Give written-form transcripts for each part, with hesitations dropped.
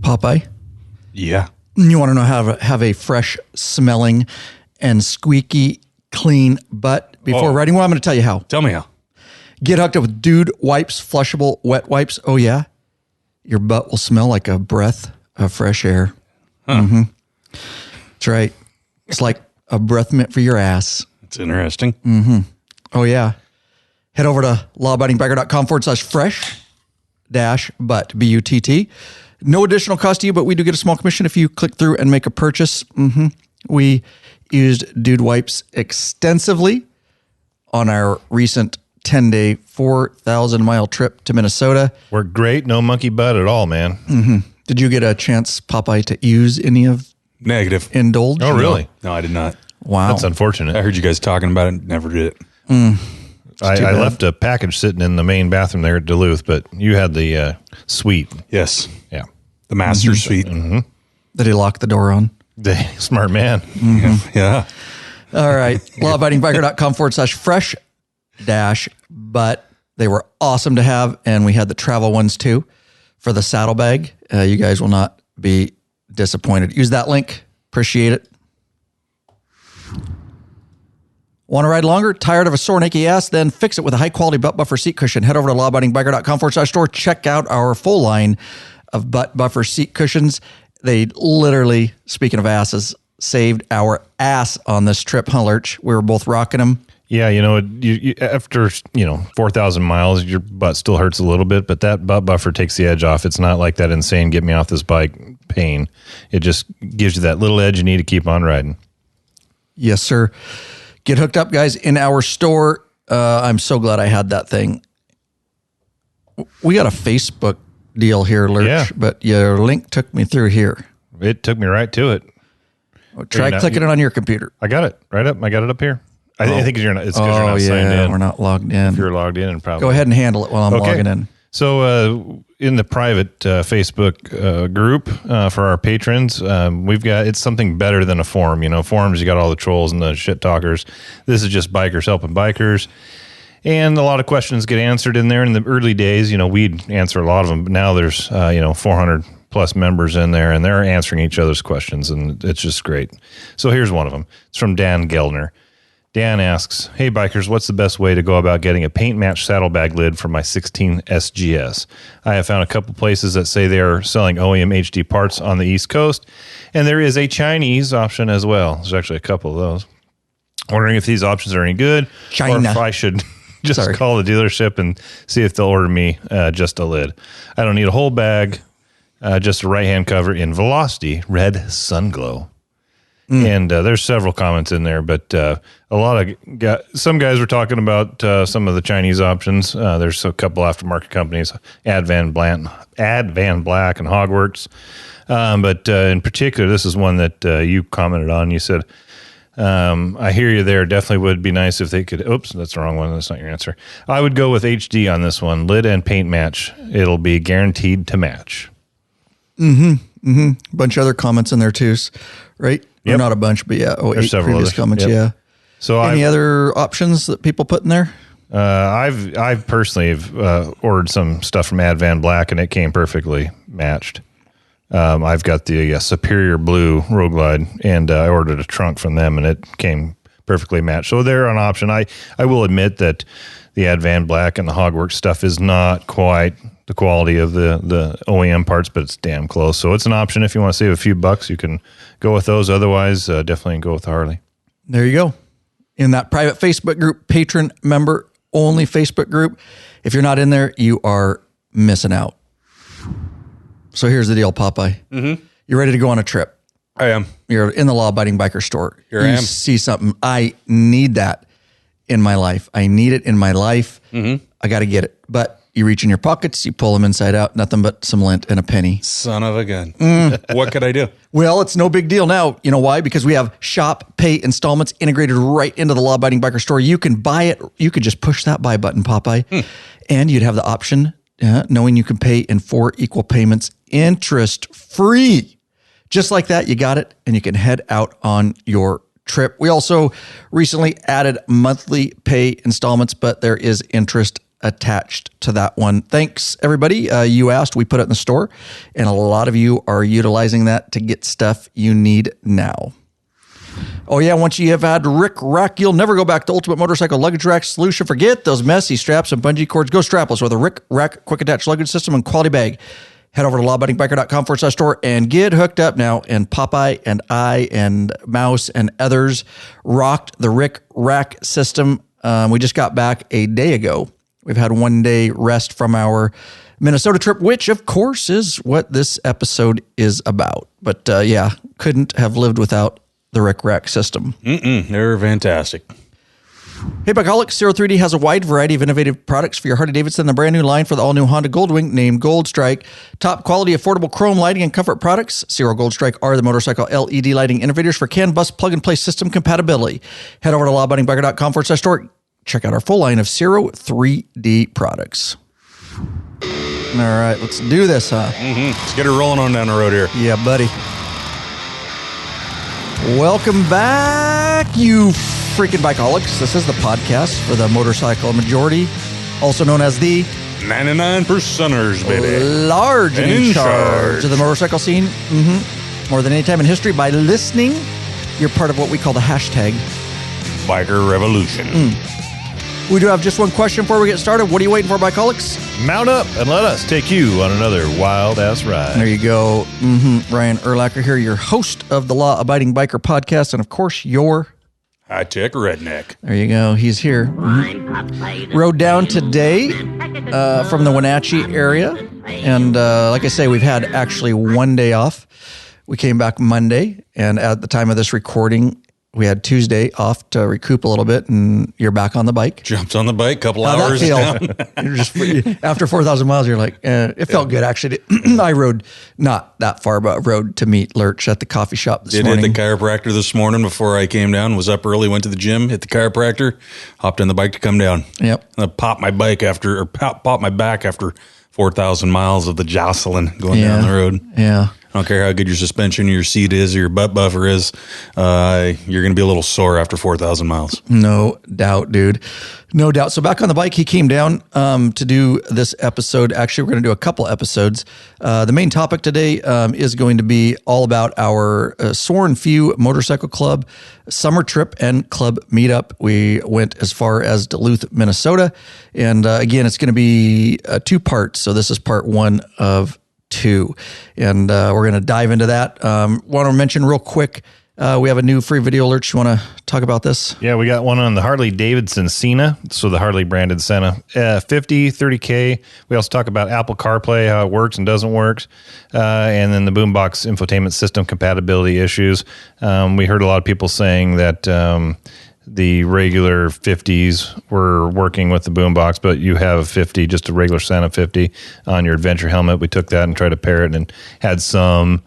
Popeye? Yeah. You want to know how to have a fresh smelling and squeaky clean butt before riding? Well, I'm going to tell you how. Tell me how. Get hooked up with Dude Wipes, flushable wet wipes. Oh, yeah. Your butt will smell like a breath of fresh air. Huh. Mm-hmm. That's right. It's like a breath mint for your ass. It's interesting. Mm-hmm. Oh, yeah. Head over to lawabidingbiker.com/fresh-butt, B-U-T-T. No additional cost to you, but we do get a small commission if you click through and make a purchase. Mm-hmm. We used Dude Wipes extensively on our recent 10-day, 4,000-mile trip to Minnesota. Worked great. No monkey butt at all, man. Mm-hmm. Did you get a chance, Popeye, to use any of Negative. Indulge? Oh, really? No, I did not. Wow. That's unfortunate. I heard you guys talking about it. Never did it. I left a package sitting in the main bathroom there at Duluth, but you had the suite. Yes. Yeah. The master suite. Mm-hmm. Did he lock the door on? Smart man. Mm-hmm. Yeah. All right. lawabidingbiker.com/fresh-butt. They were awesome to have, and we had the travel ones too for the saddlebag. You guys will not be disappointed. Use that link. Appreciate it. Want to ride longer? Tired of a sore and achy ass? Then fix it with a high-quality butt buffer seat cushion. Head over to lawabidingbiker.com/store. Check out our full line of butt buffer seat cushions. They literally, speaking of asses, saved our ass on this trip, huh, Lurch? We were both rocking them. Yeah, you after 4,000 miles, your butt still hurts a little bit, but that butt buffer takes the edge off. It's not like that insane get me off this bike pain. It just gives you that little edge you need to keep on riding. Yes, sir. Get hooked up, guys, in our store. I'm so glad I had that thing. We got a Facebook deal here, Lurch, but your link took me through here. It took me right to it. Try clicking it on your computer. I got it right up. I got it up here. I think it's because you're not signed in. We're not logged in. If you're logged in, and probably go ahead and handle it while I'm logging in. So in the private Facebook group for our patrons, it's something better than a forum. Forums, you got all the trolls and the shit talkers. This is just bikers helping bikers. And a lot of questions get answered in there. In the early days, we'd answer a lot of them. But now there's, 400 plus members in there, and they're answering each other's questions, and it's just great. So here's one of them. It's from Dan Geldner. Dan asks, hey, bikers, what's the best way to go about getting a paint match saddlebag lid for my 16 SGS? I have found a couple places that say they are selling OEM HD parts on the East Coast, and there is a Chinese option as well. There's actually a couple of those. Wondering if these options are any good, or if I should just call the dealership and see if they'll order me just a lid. I don't need a whole bag, just a right-hand cover in Velocity Red Sun Glow. And there's several comments in there, but a lot of some guys were talking about some of the Chinese options. There's a couple aftermarket companies, Ad Van Black and Hogworks. But in particular, this is one that you commented on. You said, I hear you there. Definitely would be nice if they could. Oops, that's the wrong one. That's not your answer. I would go with HD on this one. Lid and paint match. It'll be guaranteed to match. A bunch of other comments in there too, right? Yep. Or not a bunch, but there's several previous comments. Yep. Yeah. So any other options that people put in there? I've personally ordered some stuff from Ad Van Black, and it came perfectly matched. I've got the Superior Blue Road Glide, and I ordered a trunk from them, and it came perfectly matched. So they're an option. I will admit that the Ad Van Black and the Hogworks stuff is not quite the quality of the OEM parts, but it's damn close. So it's an option. If you want to save a few bucks, you can go with those. Otherwise, definitely go with the Harley. There you go. In that private Facebook group, patron member only Facebook group. If you're not in there, you are missing out. So here's the deal, Popeye. Mm-hmm. You're ready to go on a trip. I am. You're in the Law Abiding Biker store. Here I am. You see something. I need that in my life. I need it in my life. Mm-hmm. I got to get it. But you reach in your pockets, you pull them inside out, nothing but some lint and a penny. Son of a gun. What could I do? Well, it's no big deal now. You know why? Because we have shop pay installments integrated right into the Law Abiding Biker store. You can buy it. You could just push that buy button, Popeye, and you'd have the option, knowing you can pay in 4 equal payments, interest free. Just like that, you got it, and you can head out on your trip. We also recently added monthly pay installments, but there is interest attached to that one. Thanks, everybody. You asked, we put it in the store, and a lot of you are utilizing that to get stuff you need now. Oh, yeah, once you have had Rick Rack, you'll never go back to Ultimate Motorcycle Luggage Rack Solution. Forget those messy straps and bungee cords. Go strapless with a Rick Rack Quick Attach Luggage System and Quality Bag. Head over to lawabidingbiker.com/store and get hooked up now. And Popeye and I and Mouse and others rocked the Rick Rack system. We just got back a day ago. We've had 1 day rest from our Minnesota trip, which, of course, is what this episode is about. But, yeah, couldn't have lived without the Rick Rack system. They're fantastic. Hey, Bikeaholics, 03D has a wide variety of innovative products for your Harley-Davidson. The brand new line for the all-new Honda Goldwing named Gold Strike. Top quality, affordable chrome lighting and comfort products. Zero Gold Strike are the motorcycle LED lighting innovators for CAN bus plug-and-play system compatibility. Head over to lawabidingbiker.com/store. Check out our full line of Zero 3D products. All right, let's do this, huh? Let's get her rolling on down the road here. Yeah, buddy. Welcome back, you freaking Bikeaholics. This is the podcast for the motorcycle majority, also known as the 99%ers, baby. Large and in charge of the motorcycle scene. More than any time in history. By listening, you're part of what we call the hashtag Biker Revolution. We do have just one question before we get started. What are you waiting for, Bikeaholics? Mount up and let us take you on another wild-ass ride. There you go. Ryan Erlacher here, your host of the Law Abiding Biker podcast, and of course, your high-tech redneck. There you go. He's here. Rode down today from the Wenatchee area. And like I say, we've had actually 1 day off. We came back Monday. And at the time of this recording, we had Tuesday off to recoup a little bit. And you're back on the bike. Jumped on the bike, couple How'd hours that feel? down. You're just, after 4,000 miles, you're like, it felt good, actually. I rode not that far, but rode to meet Lurch at the coffee shop this morning. Hit the chiropractor this morning before I came down. Was up early, went to the gym, hit the chiropractor, hopped on the bike to come down. Yep. And I popped my back after 4,000 miles of the jostling going down the road. Yeah. I don't care how good your suspension, your seat is, or your butt buffer is. You're going to be a little sore after 4,000 miles. No doubt, dude. No doubt. So back on the bike, he came down to do this episode. Actually, we're going to do a couple episodes. The main topic today is going to be all about our Sworn Few Motorcycle Club summer trip and club meetup. We went as far as Duluth, Minnesota. And again, it's going to be 2 parts. So this is part 1 of 2. And we're going to dive into that. Want to mention real quick, we have a new free video alert. You want to talk about this? Yeah, we got one on the Harley-Davidson Senna, so the Harley-branded Senna. 50, 30K. We also talk about Apple CarPlay, how it works and doesn't work, and then the boombox infotainment system compatibility issues. We heard a lot of people saying that the regular 50s were working with the boombox, but you have a 50, just a regular Senna 50 on your adventure helmet. We took that and tried to pair it and had some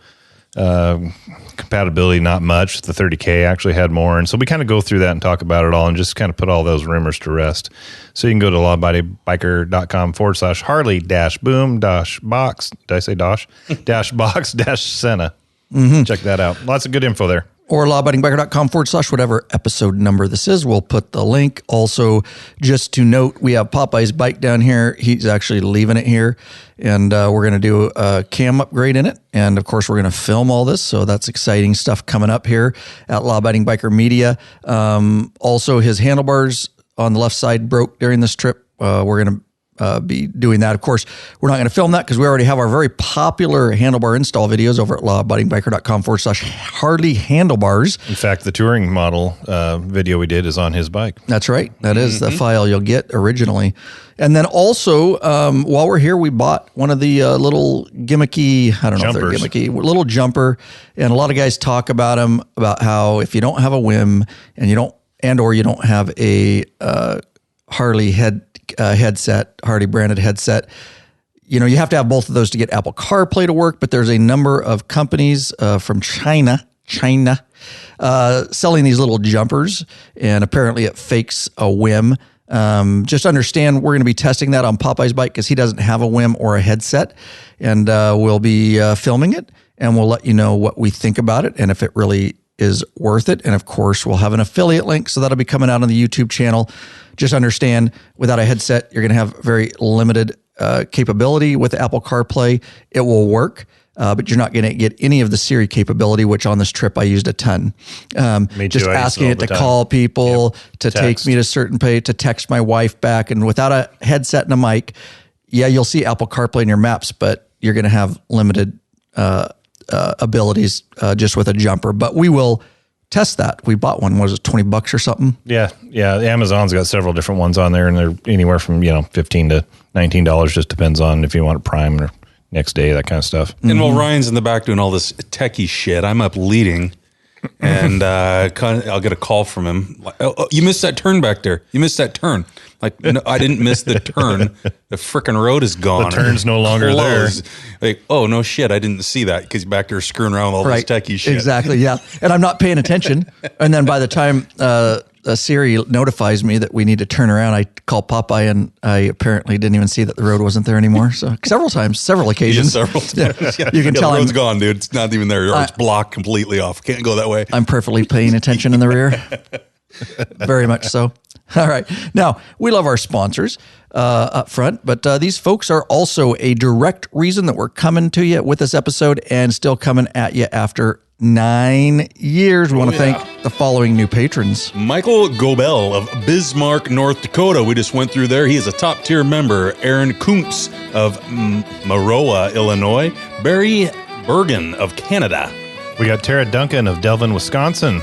compatibility, not much. The 30K actually had more. And so we kind of go through that and talk about it all and just kind of put all those rumors to rest. So you can go to lawabidingbiker.com/Harley-boom-box. Did I say dosh? -box-Senna. Check that out. Lots of good info there. Or lawabidingbiker.com/whatever episode number this is. We'll put the link. Also, just to note, we have Popeye's bike down here. He's actually leaving it here. And we're going to do a cam upgrade in it. And of course, we're going to film all this. So that's exciting stuff coming up here at Law Abiding Biker Media. Also, his handlebars on the left side broke during this trip. We're going to be doing that. Of course, we're not going to film that because we already have our very popular handlebar install videos over at lawabidingbiker.com/Harley handlebars. In fact, the touring model video we did is on his bike. That's right. That is the file you'll get originally. And then also, while we're here, we bought one of the little gimmicky, I don't know Jumpers. if they're gimmicky, little jumper. And a lot of guys talk about them, about how if you don't have a whim and you don't have a Harley headset, Harley branded headset, you have to have both of those to get Apple CarPlay to work. But there's a number of companies from China selling these little jumpers, and apparently it fakes a whim. Just understand we're going to be testing that on Popeye's bike because he doesn't have a whim or a headset, and we'll be filming it, and we'll let you know what we think about it and if it really is worth it. And of course, we'll have an affiliate link, so that'll be coming out on the YouTube channel Just understand, without a headset, you're going to have very limited capability. With Apple CarPlay, it will work. But you're not going to get any of the Siri capability, which on this trip I used a ton. Just asking it to call people, to take me to certain pay, to text my wife back. And without a headset and a mic, yeah, you'll see Apple CarPlay in your maps, but you're going to have limited abilities just with a jumper. But we will test that. We bought one. Was it $20 or something? Yeah. Amazon's got several different ones on there, and they're anywhere from $15 to $19. Just depends on if you want it Prime or next day, that kind of stuff. And while Ryan's in the back doing all this techie shit, I'm up leading, and I'll get a call from him. Like, oh, you missed that turn back there. You missed that turn. Like, no, I didn't miss the turn. The frickin' road is gone. The turn's no longer there. Like, oh, no shit, I didn't see that because back there screwing around with all this techie shit. Exactly, yeah. And I'm not paying attention. And then by the time Siri notifies me that we need to turn around, I call Popeye, and I apparently didn't even see that the road wasn't there anymore. So several occasions. Yeah, several times. Yeah. You can tell the road's gone, dude. It's not even there. Or it's blocked completely off. Can't go that way. I'm perfectly paying attention in the rear. Very much so. All right. Now, we love our sponsors up front, but these folks are also a direct reason that we're coming to you with this episode and still coming at you after 9 years. We want to thank the following new patrons. Michael Gobel of Bismark, North Dakota. We just went through there. He is a top tier member. Aaron Kuntz of Maroa, Illinois. Barry Bergen of Canada. We got Tara Duncan of Delvin, Wisconsin.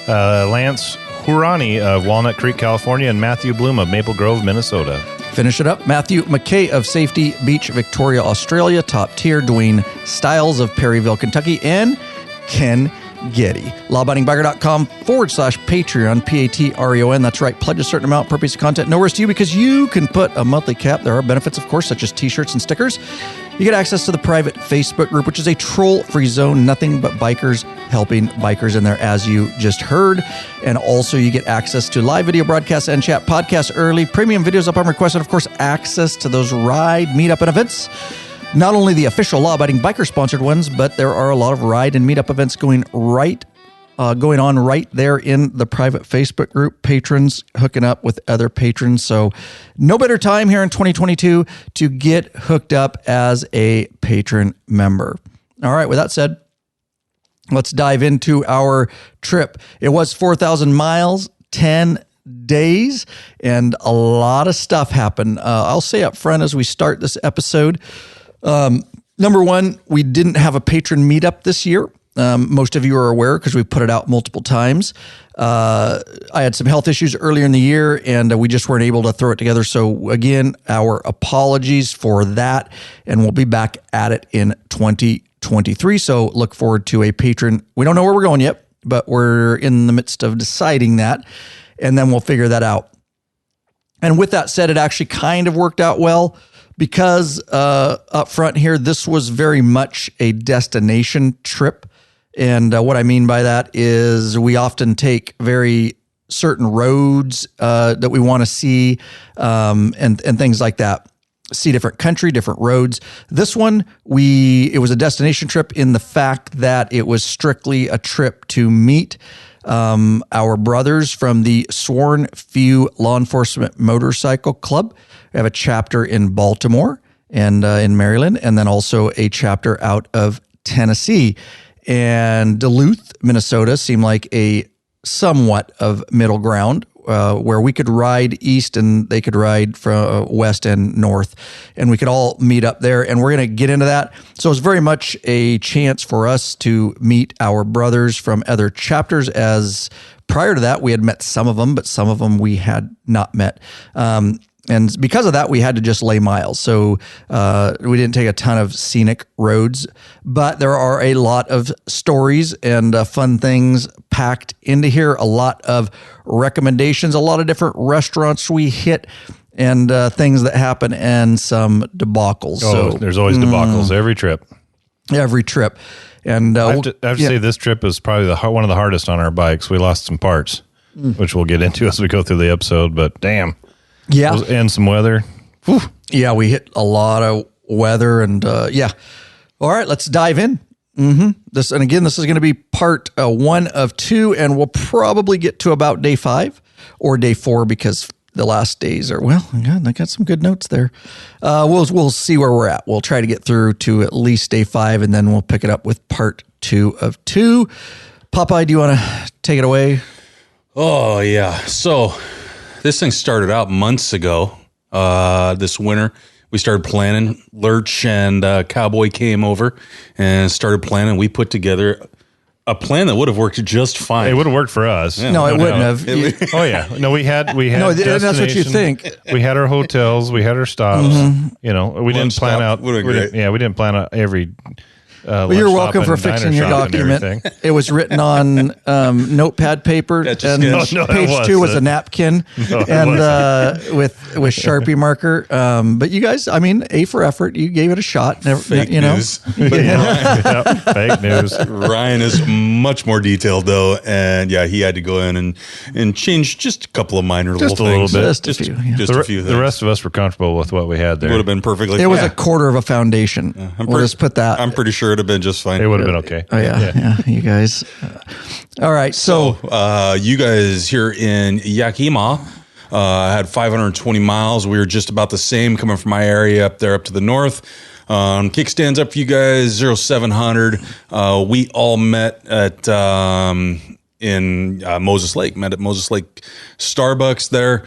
Lance Hurani of Walnut Creek, California, and Matthew Bloom of Maple Grove, Minnesota. Finish it up. Matthew McKay of Safety Beach, Victoria, Australia. Top tier. Dwayne Stiles of Perryville, Kentucky. And Ken Getty. Lawabidingbiker.com/Patreon, Patreon. That's right. Pledge a certain amount per piece of content. No risk to you because you can put a monthly cap. There are benefits, of course, such as t-shirts and stickers. You get access to the private Facebook group, which is a troll-free zone. Nothing but bikers helping bikers in there, as you just heard. And also you get access to live video broadcasts and chat podcasts early, premium videos upon request, and of course, access to those ride, meetup, and events. Not only the official Law-Abiding Biker sponsored ones, but there are a lot of ride and meetup events going on right there in the private Facebook group. Patrons hooking up with other patrons. So no better time here in 2022 to get hooked up as a patron member. All right, with that said, let's dive into our trip. It was 4,000 miles, 10 days, and a lot of stuff happened. I'll say up front as we start this episode, number one, we didn't have a patron meetup this year. Most of you are aware because we put it out multiple times. I had some health issues earlier in the year, and we just weren't able to throw it together. So again, our apologies for that, and we'll be back at it in 2023. So look forward to a patron. We don't know where we're going yet, but we're in the midst of deciding that, and then we'll figure that out. And with that said, it actually kind of worked out well. Because up front here, this was very much a destination trip. And what I mean by that is we often take very certain roads that we want to see and things like that. See different country, different roads. This one, it was a destination trip in the fact that it was strictly a trip to meet our brothers from the Sworn Few Law Enforcement Motorcycle Club. We have a chapter in Baltimore and in Maryland, and then also a chapter out of Tennessee. And Duluth, Minnesota seemed like a somewhat of middle ground where we could ride east and they could ride from west and north, and we could all meet up there. And we're going to get into that. So it's very much a chance for us to meet our brothers from other chapters, as prior to that, we had met some of them, but some of them we had not met. And because of that, we had to just lay miles. So we didn't take a ton of scenic roads, but there are a lot of stories and fun things packed into here. A lot of recommendations, a lot of different restaurants we hit, and things that happen, and some debacles. Oh, so there's always debacles every trip. Every trip. And I have to say this trip is probably one of the hardest on our bikes. We lost some parts, which we'll get into as we go through the episode, but damn. Yeah. And some weather. Whew. Yeah, we hit a lot of weather, and yeah. All right, let's dive in. This is going to be part 1 of 2, and we'll probably get to about day 5 or day 4 because the last days are, well, I got some good notes there. We'll see where we're at. We'll try to get through to at least day 5, and then we'll pick it up with part 2 of 2. Popeye, do you want to take it away? Oh, yeah. So this thing started out months ago. This winter, we started planning. Lurch and Cowboy came over and started planning. We put together a plan that would have worked just fine. It would have worked for us. Yeah, no, it wouldn't have. Oh yeah, no, we had. No, that's what you think. We had our hotels, we had our stops. Mm-hmm. We didn't plan out. We didn't plan out every. Well, you're welcome for fixing your document. It was written on notepad paper, and page 2 was a napkin and with Sharpie marker. But you guys, I mean, A for effort. You gave it a shot. Fake news. Fake news. Ryan is much more detailed though, and yeah, he had to go in and change just a couple of minor little things. Just a few. Just a few things. The rest of us were comfortable with what we had there. Would have been perfectly. It was a quarter of a foundation. We'll just put that. I'm pretty sure. Would have been just fine. It would have been okay. Oh yeah, you guys. All right, so you guys here in Yakima had 520 miles. We were just about the same coming from my area up there, up to the north. Kickstands up for you guys 0700. We all met at in Moses Lake. Met at Moses Lake Starbucks there.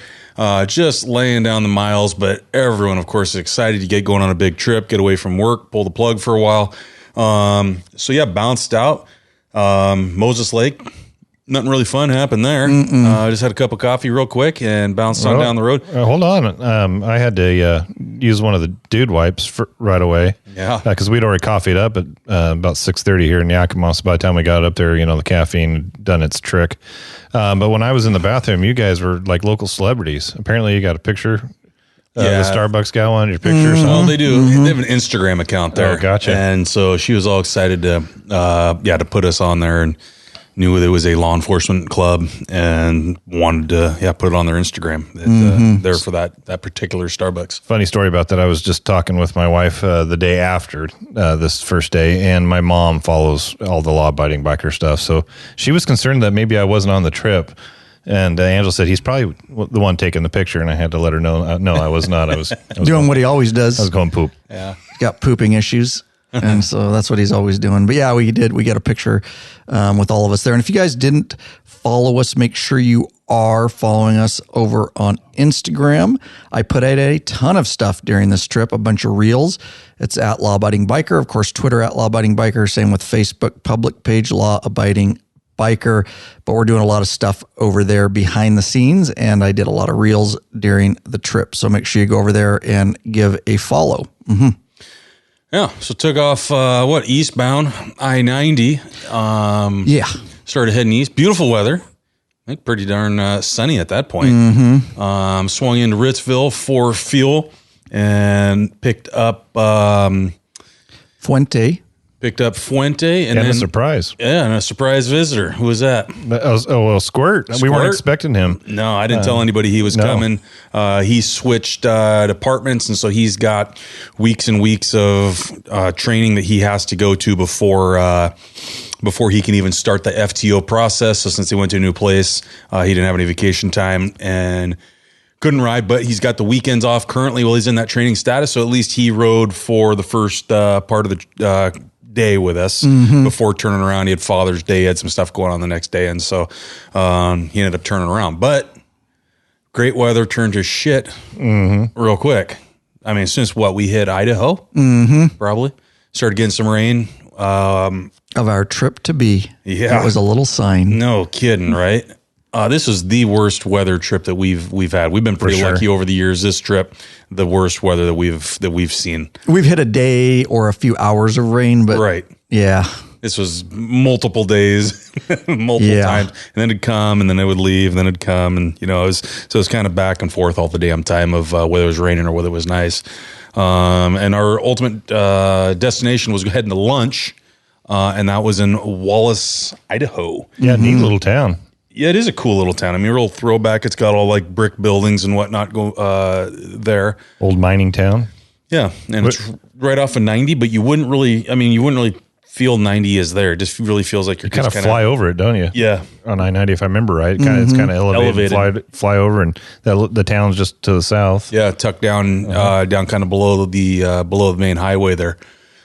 Just laying down the miles, but everyone, of course, is excited to get going on a big trip, get away from work, pull the plug for a while. So yeah, bounced out. Moses Lake, nothing really fun happened there. Just had a cup of coffee real quick and bounced on down the road. Hold on. I had to use one of the dude wipes right away. Yeah. Because we'd already coffeeed up at about 6:30 here in Yakima. So by the time we got up there, the caffeine had done its trick. But when I was in the bathroom, you guys were like local celebrities. Apparently you got a picture. The Starbucks gal wanted your picture. Oh, they do. They have an Instagram account there. Oh, gotcha. And so she was all excited to put us on there, and knew it was a law enforcement club and wanted to put it on their Instagram. There for that particular Starbucks. Funny story about that. I was just talking with my wife the day after this first day, and my mom follows all the law-abiding biker stuff. So she was concerned that maybe I wasn't on the trip. And Angela said he's probably the one taking the picture, and I had to let her know. No, I was not. I was doing what he always does. I was going poop. Yeah, he's got pooping issues, and so that's what he's always doing. But yeah, we did. We got a picture with all of us there. And if you guys didn't follow us, make sure you are following us over on Instagram. I put out a ton of stuff during this trip, a bunch of reels. It's at Law Abiding Biker, of course. Twitter at Law Abiding Biker. Same with Facebook public page Law Abiding Biker, but we're doing a lot of stuff over there behind the scenes, and I did a lot of reels during the trip. So make sure you go over there and give a follow. Yeah, so took off eastbound I-90. Started heading east. Beautiful weather. I think pretty darn sunny at that point. Swung into Ritzville for fuel and picked up Fuente. And then a surprise. Yeah, and a surprise visitor. Who was that? Squirt. We weren't expecting him. No, I didn't tell anybody he was coming. He switched departments, and so he's got weeks and weeks of training that he has to go to before he can even start the FTO process. So since he went to a new place, he didn't have any vacation time and couldn't ride, but he's got the weekends off currently while he's in that training status. So at least he rode for the first part of the day with us before turning around. He had Father's Day, he had some stuff going on the next day, and so he ended up turning around. But great weather turned to shit real quick. I mean, since we hit Idaho, probably started getting some rain of our trip to be. Yeah, it was a little sign. No kidding, right? This is the worst weather trip that we've had. We've been pretty lucky over the years. This trip, the worst weather that we've seen. We've hit a day or a few hours of rain, but yeah, this was multiple days, multiple times, and then it'd come, and then it would leave, and then it'd come, and it was kind of back and forth all the damn time of whether it was raining or whether it was nice. And our ultimate destination was heading to lunch, and that was in Wallace, Idaho. Yeah, neat little town. Yeah, it is a cool little town. I mean, real throwback. It's got all like brick buildings and whatnot there. Old mining town. Yeah, and it's right off of 90, but you wouldn't really feel 90 is there. It just really feels like you're kind of fly over it, don't you? Yeah. On I-90, if I remember right. It's kind of elevated. Fly over, and the town's just to the south. Yeah, tucked down down kind of below the main highway there.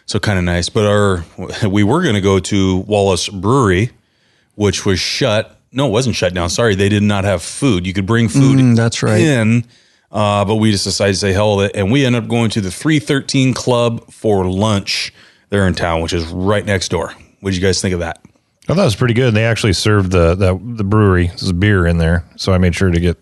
So kind of nice. But we were going to go to Wallace Brewery, which was shut. No, it wasn't shut down. Sorry, they did not have food. You could bring food that's right. in, but we just decided to say hell with it. And we ended up going to the 313 Club for lunch there in town, which is right next door. What did you guys think of that? I thought it was pretty good. They actually served the brewery. There's beer in there. So I made sure to get,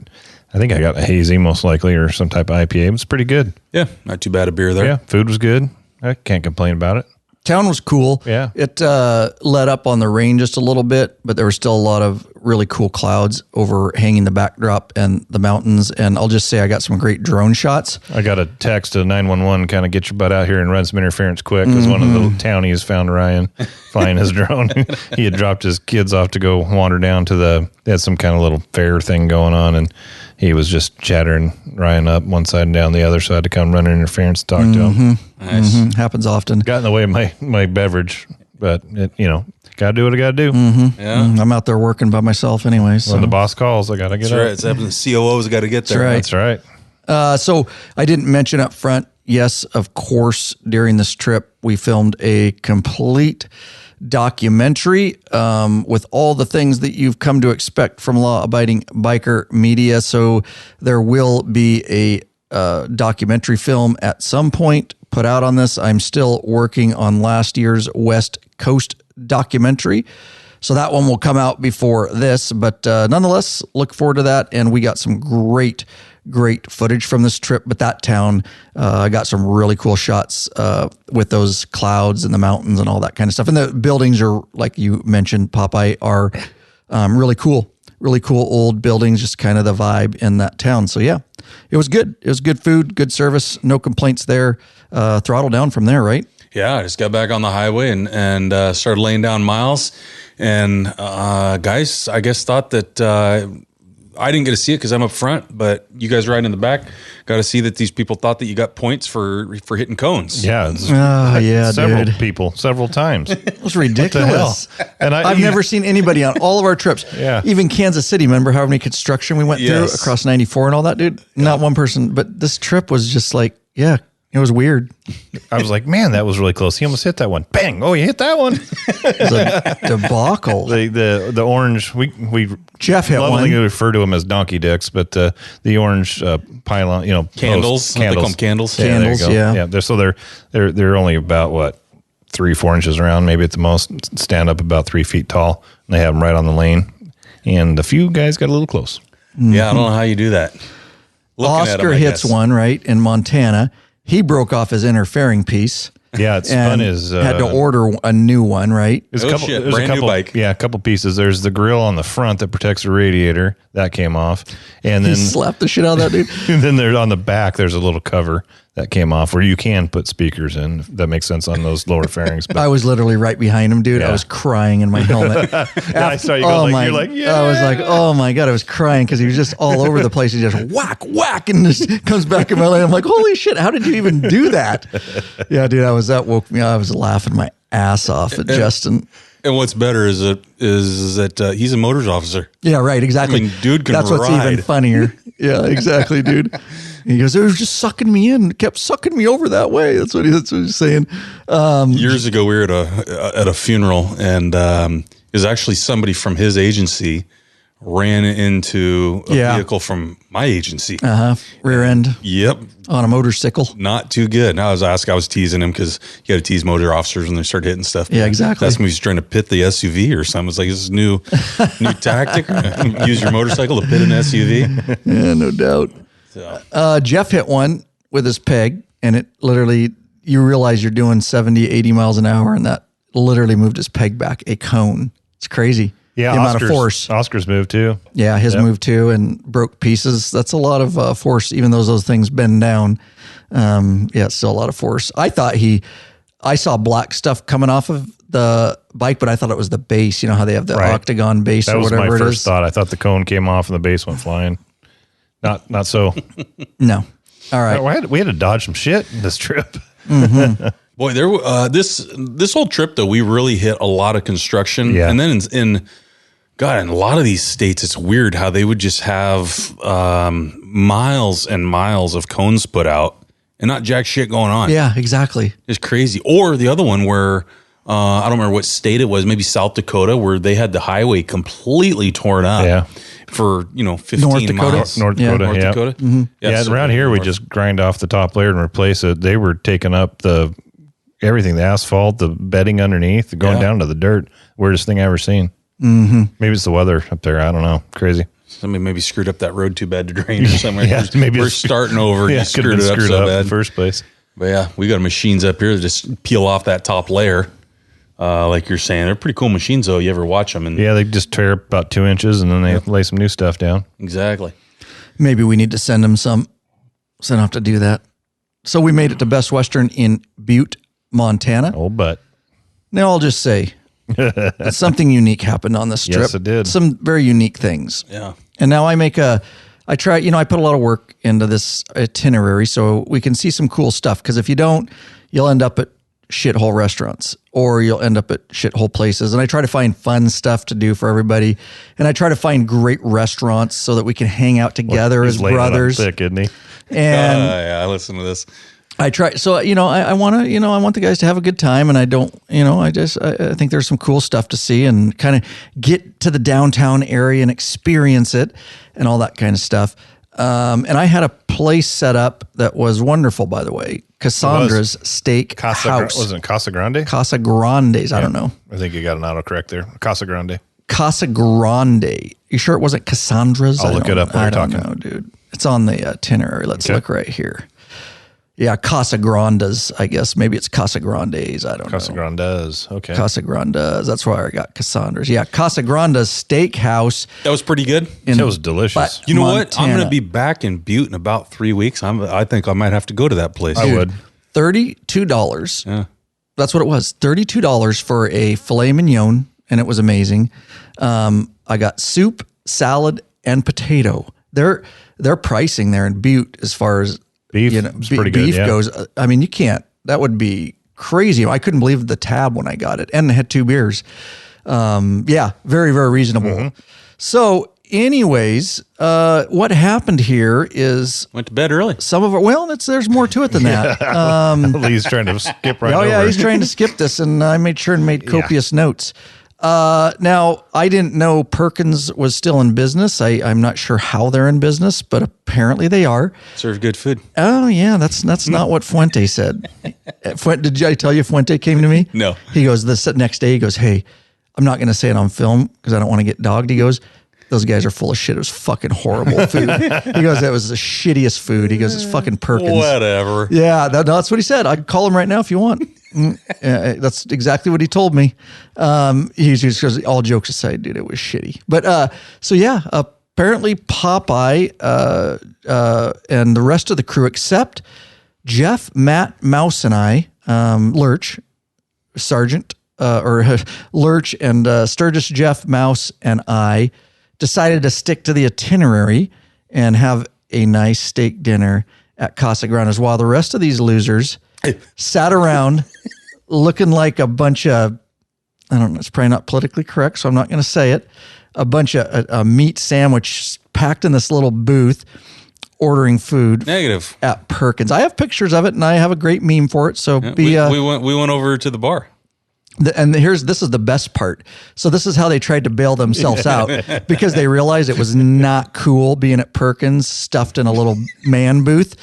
I think I got a hazy most likely or some type of IPA. It was pretty good. Yeah, not too bad a beer there. Yeah, food was good. I can't complain about it. Town was cool. Yeah. It let up on the rain just a little bit, but there were still a lot of really cool clouds overhanging the backdrop and the mountains. And I'll just say I got some great drone shots. I got a text to 911, kind of get your butt out here and run some interference quick, because one of the townies found Ryan flying his drone. He had dropped his kids off to go wander down to they had some kind of little fair thing going on, and he was just chattering Ryan up one side and down the other, so I had to come running interference to talk to him. Nice. Happens often. Got in the way of my beverage, but gotta do what I gotta do. Yeah. I'm out there working by myself anyway. So. When the boss calls, I gotta get That's up. right. It's happening. The COO's got to get there. That's That's right. So I didn't mention up front, yes, of course, during this trip, we filmed a complete documentary with all the things that you've come to expect from law-abiding biker media. So there will be a documentary film at some point put out on this. I'm still working on last year's West Coast documentary. So that one will come out before this, but nonetheless, look forward to that. And we got some great footage from this trip, but that town, I got some really cool shots with those clouds and the mountains and all that kind of stuff. And the buildings are, like you mentioned, Popeye, are really cool old buildings, just kind of the vibe in that town. So yeah, it was good. It was good food, good service, no complaints there. Throttle down from there, right? Yeah, I just got back on the highway and started laying down miles. And guys, I guess thought that I didn't get to see it because I'm up front, but you guys riding in the back got to see that these people thought that you got points for hitting cones. Yeah. Several times. It was ridiculous. And I've never seen anybody on all of our trips. Yeah. Even Kansas City, remember how many construction we went through across 94 and all that, dude? Not one person, but this trip was just like, yeah, it was weird. I was like, man, that was really close. He almost hit that one. Bang. Oh, you hit that one. It was a debacle. The orange, we Jeff hit one. lovingly refer to them as donkey dicks, but the orange pylon, Candles. They call them candles. Yeah, there you go. Yeah. They're only about 3-4 inches around, maybe at the most. Stand up about 3 feet tall. And they have them right on the lane, and a few guys got a little close. Yeah, I don't know how you do that. Oscar hits one right in Montana. He broke off his interfering piece. Yeah, it's and fun. Is had to order a new one, right? There's Brand new bike. Yeah, a couple pieces. There's the grill on the front that protects the radiator. That came off. And He then slapped the shit out of that dude. and then there's on the back, there's a little cover that came off where you can put speakers in. That makes sense on those lower fairings. But I was literally right behind him, dude. Yeah. I was crying in my helmet. I saw you go you're like, yeah. I was like, oh my God, I was crying because he was just all over the place. He just whack, and just comes back in my lane. I'm like, holy shit, how did you even do that? Yeah, dude, that woke me up. I was laughing my ass off at Justin. And what's better is that he's a motors officer. Yeah, right, exactly. I mean, dude can That's what's ride. even funnier. Yeah, exactly, dude. He goes, it was just sucking me in. It kept sucking me over that way. That's what he's saying. Years ago, we were at a funeral, and it was actually somebody from his agency ran into a vehicle from my agency. Rear end. Yep. On a motorcycle. Not too good. And I was teasing him because you got to tease motor officers when they start hitting stuff. Yeah, exactly. That's when he's trying to pit the SUV or something. It's like, this is new tactic. Use your motorcycle to pit an SUV. Yeah, no doubt. So. Jeff hit one with his peg, and it literally, you realize you're doing 70, 80 miles an hour, and that literally moved his peg back a cone. It's crazy. Yeah, the amount of force. Oscar's moved too. Yeah, his move too, and broke pieces. That's a lot of force, even though those things bend down. It's still a lot of force. I saw black stuff coming off of the bike, but I thought it was the base. You know how they have the octagon base or whatever it is? That was my first thought. I thought the cone came off and the base went flying. Not so. No. All right. We had to dodge some shit this trip. Boy, this whole trip though, we really hit a lot of construction, Yeah. and then in a lot of these states, it's weird how they would just have miles and miles of cones put out and not jack shit going on. Yeah, exactly. It's crazy. Or the other one where I don't remember what state it was, maybe South Dakota, where they had the highway completely torn up. Yeah. For 15 North Dakota. miles. North Dakota. North yeah. Dakota. Mm-hmm. Yeah, so around here we north. just grind off the top layer and replace it. They were taking up everything, the asphalt, the bedding underneath, going down to the dirt. Weirdest thing I ever seen. Mm-hmm. Maybe it's the weather up there. I don't know. Crazy. Somebody maybe screwed up that road too bad to drain or something. Yeah, maybe we're it's- starting over. Yeah, You it could have screwed been it up so in bad. the first place. But yeah, we got machines up here that just peel off that top layer. Like you're saying, they're pretty cool machines though. You ever watch them? And Yeah, they just tear up about 2 inches and then they lay some new stuff down. exactly. Maybe we need to send them some. So I don't have to do that. So we made it to Best Western in Butte, Montana. Old butt. Now I'll just say that something unique happened on this trip. Yes, it did. Some very unique things. Yeah. And now I try, I put a lot of work into this itinerary so we can see some cool stuff. Because if you don't, you'll end up at shithole restaurants or you'll end up at shithole places. And I try to find fun stuff to do for everybody. And I try to find great restaurants so that we can hang out together He's as laying it on brothers. thick, isn't he? And Yeah, I listen to this. I try, so, I want to, I want the guys to have a good time, and I don't, I think there's some cool stuff to see and kind of get to the downtown area and experience it and all that kind of stuff. And I had a place set up that was wonderful, by the way, Cassandra's Steak House. Wasn't it Casa Grande? Casa Grande's, I don't know. I think you got an autocorrect there. Casa Grande. Casa Grande. You sure it wasn't Cassandra's? I'll look it up while I you're don't talking. know, dude. It's on the itinerary. Let's Okay. look right here. Yeah, Casa Grande's, I guess. Maybe it's Casa Grande's. I don't know. Casa Grande's. Okay. Casa Grande's. That's why I got Cassandra's. Yeah, Casa Grande's Steakhouse. That was pretty good. In That was delicious. You know what? I'm going Montana. to be back in Butte in about 3 weeks. I think I might have to go to that place. I would. $32. Yeah. That's what it was. $32 for a filet mignon, and it was amazing. I got soup, salad, and potato. Their pricing there in Butte, as far as Beef is pretty good, beef yeah. goes, I mean, you can't. That would be crazy. I couldn't believe the tab when I got it, and I had 2 beers. Yeah, very, very reasonable. Mm-hmm. So, anyways, what happened here is Went to bed early. some of our, there's more to it than that. Lee's trying to skip right Oh over. yeah, he's trying to skip this, and I made sure and made copious notes. Now I didn't know Perkins was still in business. I'm not sure how they're in business, but apparently they are. Serve good food. Oh yeah, that's not what Fuente said. Did I tell you Fuente came to me? No. He goes the next day. He goes, "Hey, I'm not going to say it on film because I don't want to get dogged." He goes, "Those guys are full of shit. It was fucking horrible food." He goes, "That was the shittiest food." He goes, "It's fucking Perkins." Whatever. Yeah, that's what he said. I'd call him right now if you want. That's exactly what he told me. He just goes, all jokes aside, dude, it was shitty. But so yeah, apparently Popeye and the rest of the crew, except Jeff, Matt, Mouse, and I, Lurch, Sergeant, or Lurch and Sturgis, Jeff, Mouse, and I decided to stick to the itinerary and have a nice steak dinner at Casa Grande's, while the rest of these losers sat around looking like a bunch of, I don't know, it's probably not politically correct, so I'm not going to say it, a bunch of a meat sandwich packed in this little booth ordering food Negative. at Perkins. I have pictures of it, and I have a great meme for it, so We went over to the bar. This is the best part. So this is how they tried to bail themselves out, because they realized it was not cool being at Perkins stuffed in a little man booth.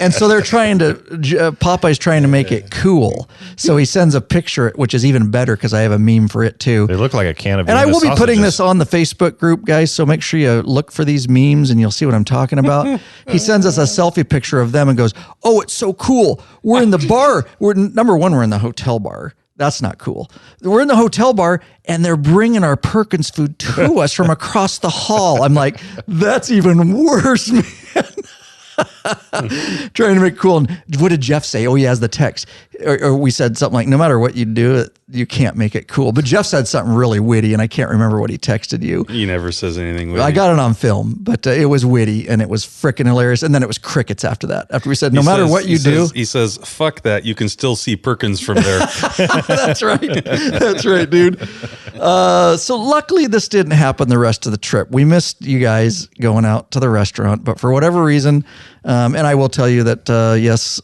And so they're Popeye's trying to make it cool. So he sends a picture, which is even better because I have a meme for it too. They look like a can of And I Vienna will be putting sausages. this on the Facebook group, guys. So make sure you look for these memes and you'll see what I'm talking about. He sends us a selfie picture of them and goes, "Oh, it's so cool. We're in the bar. Number one, we're in the hotel bar. That's not cool. We're in the hotel bar and they're bringing our Perkins food to us from across the hall." I'm like, that's even worse, man. Trying to make it cool. And what did Jeff say? Oh, he has the text. Or we said something like, no matter what you do, you can't make it cool. But Jeff said something really witty, and I can't remember what he texted you. He never says anything witty. I got it on film, but it was witty, and it was freaking hilarious. And then it was crickets after that. After we said, no matter what you do. He says, fuck that. You can still see Perkins from there. That's right. That's right, dude. So luckily this didn't happen the rest of the trip. We missed you guys going out to the restaurant, but for whatever reason, and I will tell you that, yes,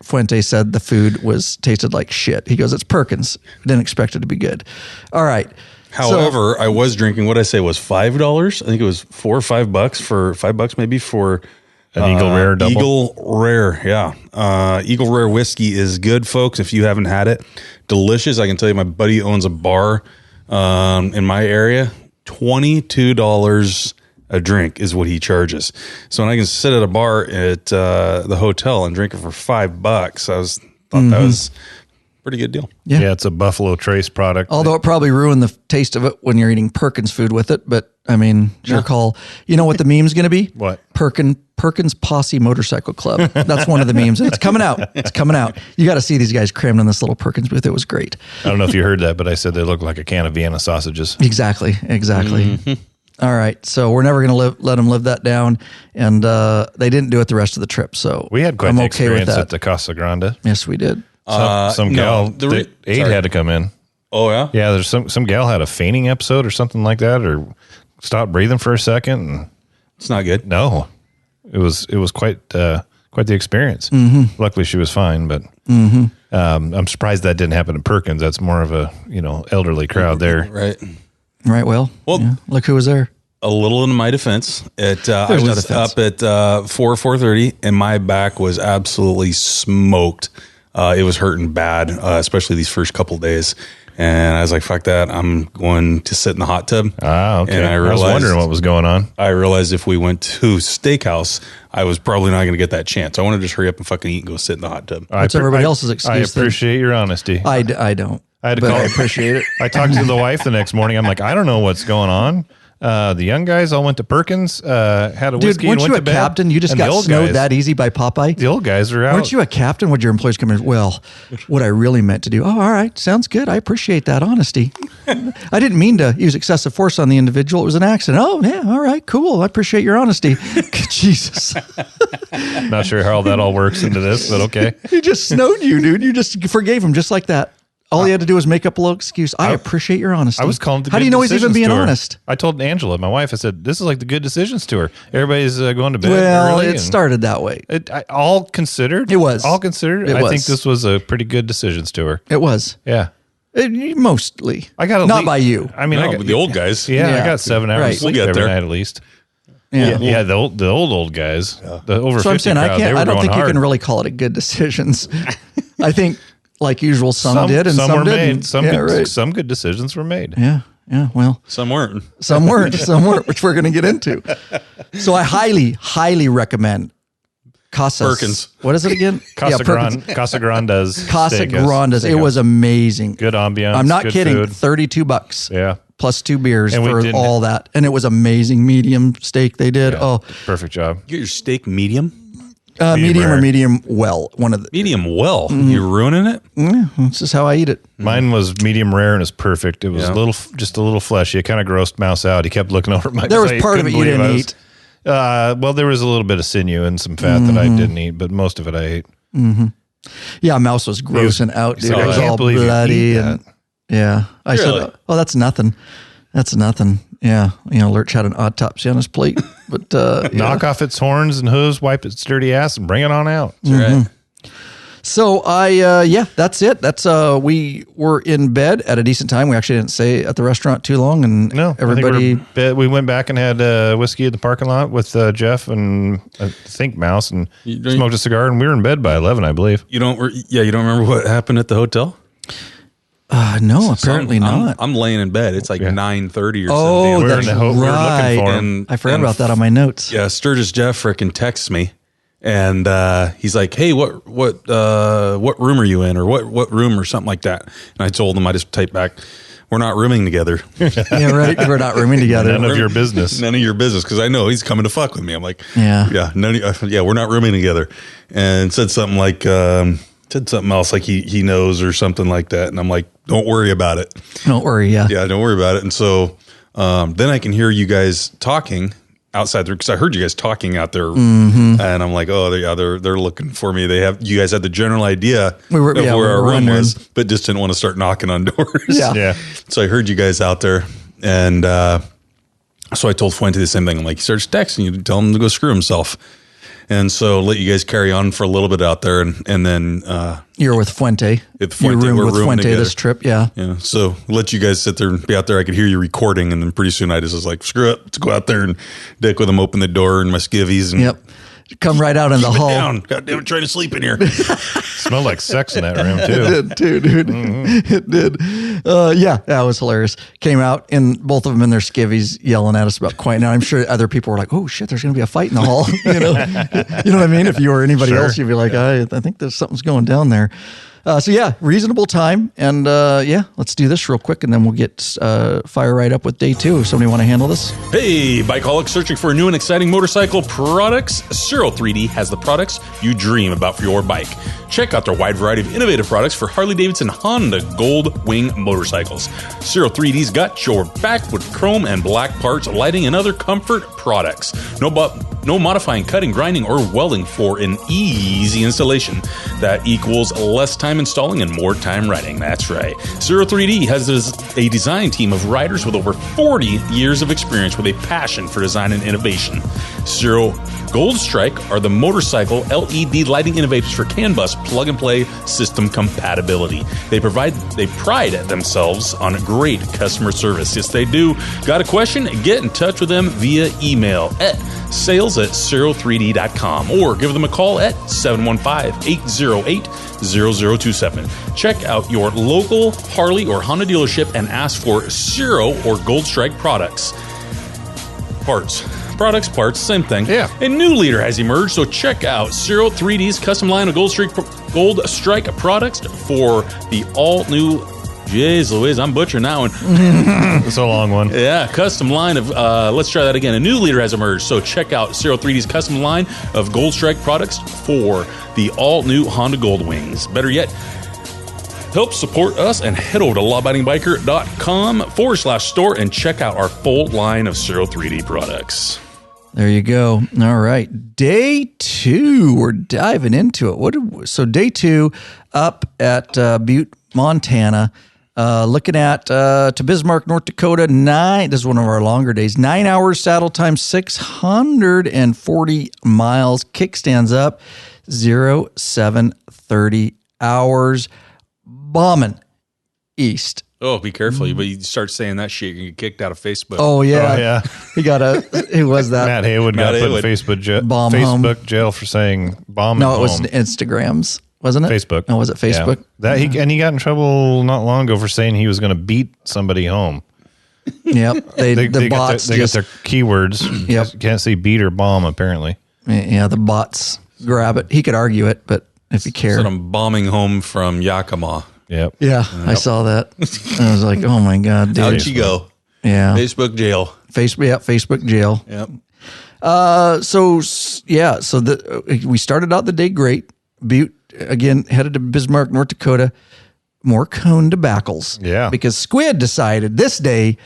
Fuente said the food tasted like shit. He goes, it's Perkins. Didn't expect it to be good. All right. However, I was drinking, what I say was $5. I think it was $4 or $5 for $5 maybe for an Eagle Rare double. Eagle Rare, yeah. Eagle Rare whiskey is good, folks. If you haven't had it, delicious. I can tell you, my buddy owns a bar in my area. $22 a drink is what he charges. So when I can sit at a bar at the hotel and drink it for $5, thought that was a pretty good deal. Yeah, it's a Buffalo Trace product. Although it probably ruined the taste of it when you're eating Perkins food with it. But I mean, it's your call. You know what the meme's going to be? What? Perkins Posse Motorcycle Club. That's one of the memes. And it's coming out. It's coming out. You got to see these guys crammed in this little Perkins booth. It was great. I don't know if you heard that, but I said they look like a can of Vienna sausages. Exactly. All right. So we're never going to let them live that down. And they didn't do it the rest of the trip. So we had quite I'm the okay experience with that. at the Casa Grande. Yes, we did. Some gal, Aid had to come in. Oh, yeah? Yeah, there's some gal had a fainting episode or something like that, or stopped breathing for a second. And it's not good. No, it was quite the experience. Luckily, she was fine, but I'm surprised that didn't happen to Perkins. That's more of a elderly crowd there. Right. Well, yeah. Look who was there. A little in my defense, I was up at 4:30, and my back was absolutely smoked. It was hurting bad, especially these first couple days. And I was like, fuck that. I'm going to sit in the hot tub. Ah, okay. And I was wondering what was going on. I realized if we went to steakhouse, I was probably not going to get that chance. I want to just hurry up and fucking eat and go sit in the hot tub. What's everybody else's excuse? I appreciate your honesty. I don't. I had to call. I appreciate it. I talked to the wife the next morning. I'm like, I don't know what's going on. The young guys all went to Perkins, had a whiskey, and went to bed. Weren't you a captain? You just got snowed that easy by Popeye? The old guys are out. Weren't you a captain? Would your employees come in? Well, what I really meant to do. Oh, all right. Sounds good. I appreciate that honesty. I didn't mean to use excessive force on the individual. It was an accident. Oh, yeah. All right. Cool. I appreciate your honesty. Jesus. Not sure how that all works into this, but okay. He just snowed you, dude. You just forgave him just like that. All he had to do was make up a little excuse. I appreciate your honesty. I was calling. How do you know he's even being honest? I told Angela, my wife, I said, this is like the good decisions tour. Everybody's going to bed Well, early. it started that way. All considered. It was. All considered. I think this was a pretty good decisions tour. It was. Yeah. Mostly. I got not by you. I mean, but the old guys. Yeah, I got 7 hours sleep every night at least. Yeah, the old guys, the over 50 So I'm saying crowd, I don't think hard. you can really call it a good decisions. I think, like usual, some did and some were didn't. Made. Some good decisions were made. Yeah. Well, some weren't. Some weren't, which we're going to get into. So I highly recommend Perkins. What is it again? Casa Grande's. Casa Steakhouse. Grande's. It was amazing. Good ambiance. I'm not kidding. Food. $32. Yeah. Plus 2 beers for all that. And it was amazing. Medium steak they did. Yeah, perfect job. You get your steak medium? Medium or medium well. One of the medium well. You're ruining it? Yeah, that's just how I eat it. Mine was medium rare and it's perfect. It was just a little fleshy. It kind of grossed Mouse out. He kept looking over at my plate. There was part of it you didn't eat. Well, there was a little bit of sinew and some fat that I didn't eat, but most of it I ate. Yeah, Mouse was grossing out, dude. It was all bloody. Yeah. I said, oh, that's nothing. That's nothing. Yeah. Lurch had an autopsy on his plate. But knock off its horns and hooves, wipe its dirty ass, and bring it on out. That's right. So that's it. That's we were in bed at a decent time. We actually didn't stay at the restaurant too long, and everybody. We went back and had whiskey at the parking lot with Jeff and I think Mouse, and smoked a cigar, and we were in bed by 11, I believe. You don't remember what happened at the hotel? No, apparently not. I'm laying in bed. It's like 9:30 or something. Oh, that's we were looking for him. I forgot about that on my notes. Yeah, Sturgis Jeff frickin' texts me, and he's like, "Hey, what room are you in, or what room or something like that?" And I told him, I just typed back, we're not rooming together. Yeah, right. We're not rooming together. None of your business. None of your business, because I know he's coming to fuck with me. I'm like, Yeah. we're not rooming together. And said something like, said something else like he knows or something like that. And I'm like, don't worry about it. Don't worry. Yeah. Yeah, don't worry about it. And so then I can hear you guys talking outside there, because I heard you guys talking out there, and I'm like, oh, they're looking for me. You guys had the general idea of where our room was, but just didn't want to start knocking on doors. Yeah. So I heard you guys out there, and so I told Fuente the same thing. I'm like, he starts texting you to tell him to go screw himself. And so let you guys carry on for a little bit out there, and then You're with Fuente. Fuente. You roomed We're with rooming Fuente together. this trip. Yeah. Yeah. So let you guys sit there and be out there. I could hear you recording, and then pretty soon I just was like, screw it, let's go out there and dick with them, open the door and my skivvies. And Yep. Come right out in the hall. down. God damn it, trying to sleep in here. Smelled like sex in that room too. It did too, dude. It did. Yeah, that was hilarious. Came out and both of them in their skivvies yelling at us about quiet. Now I'm sure other people were like, "Oh shit, there's going to be a fight in the hall." You know what I mean? If you were anybody Sure. else, you'd be like, I think there's something's going down there. So yeah, reasonable time, and yeah, let's do this real quick, and then we'll get fire right up with day 2. Somebody want to handle this? Hey, bikeaholics searching for new and exciting motorcycle products? Zero 3D has the products you dream about for your bike. Check out their wide variety of innovative products for Harley-Davidson Honda Gold Wing motorcycles. Zero 3D's got your back with chrome and black parts, lighting, and other comfort products. No modifying, cutting, grinding, or welding for an easy installation that equals less time installing and more time riding. That's right. Zero 3D has a design team of riders with over 40 years of experience with a passion for design and innovation. Zero Gold Strike are the motorcycle LED lighting innovators for CAN bus plug-and-play system compatibility. They pride themselves on great customer service. Yes, they do. Got a question? Get in touch with them via email at sales@zero3d.com or give them a call at 715-808-0027. Check out your local Harley or Honda dealership and ask for Zero or Gold Strike products. Parts, same thing. Yeah. A new leader has emerged, so check out Zero 3D's custom line of Gold Strike products for the all-new, jeez Louise, I'm butchering that one. It's a long one. Yeah, custom line of, let's try that again. A new leader has emerged, so check out Zero 3D's custom line of Gold Strike products for the all-new Honda Gold Wings. Better yet, help support us and head over to lawabidingbiker.com/store and check out our full line of Zero 3D products. There you go. All right. Day 2, we're diving into it. So day 2 up at Butte, Montana, looking at to Bismark, North Dakota, this is one of our longer days, 9 hours saddle time, 640 miles, kickstands up, 0730 hours, bombing east. Oh, be careful. But you start saying that shit, you get kicked out of Facebook. Oh, yeah. Oh, yeah. Who was that? Matt Haywood got put in Facebook jail for saying bomb. No, it was Instagrams, wasn't it? Facebook. Oh, was it Facebook? Yeah. And he got in trouble not long ago for saying he was going to beat somebody home. Yep. The bots got their keywords. Yep. Can't say beat or bomb, apparently. Yeah, the bots grab it. He could argue it, but if you care. So I'm bombing home from Yakima. Yep. Yeah, I saw that. I was like, oh my God, dude. How'd you go? Yeah. Facebook jail. Facebook jail. Yep. So we started out the day great. Butte, again, headed to Bismark, North Dakota. More cone debackles. Yeah. Because Squid decided this day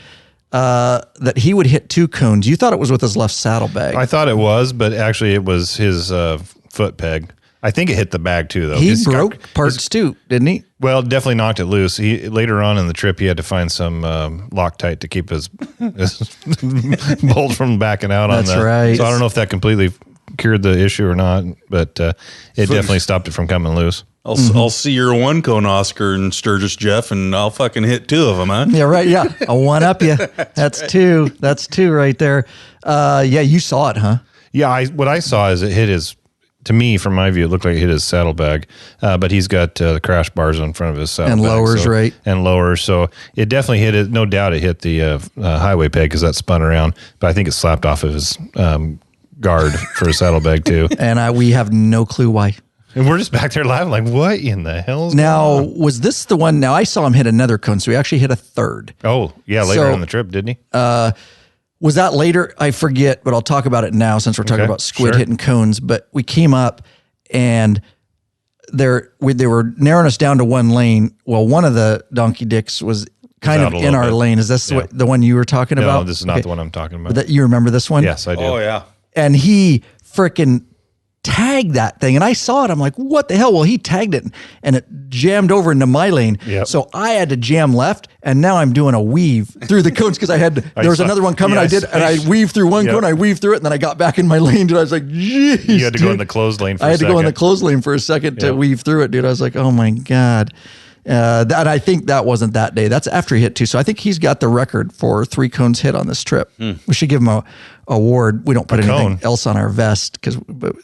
that he would hit 2 cones. You thought it was with his left saddlebag. I thought it was, but actually it was his foot peg. I think it hit the bag too, though. He broke parts too, didn't he? Well, definitely knocked it loose. Later on in the trip, he had to find some Loctite to keep his bolt from backing out on that. That's right. So I don't know if that completely cured the issue or not, but it definitely stopped it from coming loose. I'll see your 1 cone Oscar and Sturgis Jeff, and I'll fucking hit 2 of them, huh? Yeah, right. Yeah, I'll one up you. That's 2. That's 2 right there. Yeah, you saw it, huh? Yeah, what I saw is it hit his. To me, from my view, it looked like it hit his saddlebag, but he's got the crash bars on front of his saddlebag. And lowers, right? And lowers. So it definitely hit it. No doubt it hit the highway peg because that spun around, but I think it slapped off of his guard for his saddlebag too. And we have no clue why. And we're just back there laughing like, what in the hell's Now, going on? was this the one? Now, I saw him hit another cone, so he actually hit a third. Oh, yeah, later So- on the trip, didn't he? Was that later? I forget, but I'll talk about it now since we're talking Okay, about squid sure. hitting cones. But we came up and they were narrowing us down to one lane. Well, one of the donkey dicks was kind out of a in little our bit. lane. Is this the one you were talking No, about? this is not Okay. the one I'm talking about. That you remember this one? Yes, I do. Oh yeah. And he freaking tagged that thing. And I saw it. I'm like, what the hell? Well, he tagged it and it jammed over into my lane. Yep. So I had to jam left. And now I'm doing a weave through the cones because there was saw- another one coming. yeah, I did. And I weaved through one Yep. cone. I weaved through it. And then I got back in my lane. Dude, I was like, geez. You had to go dude. in the closed lane for I a had to second. go in the closed lane for a second to Yep. weave through it, dude. I was like, oh my God. And I think that wasn't that day. That's after he hit two. So I think he's got the record for 3 cones hit on this trip. We should give him a award. We don't put anything cone. else on our vest because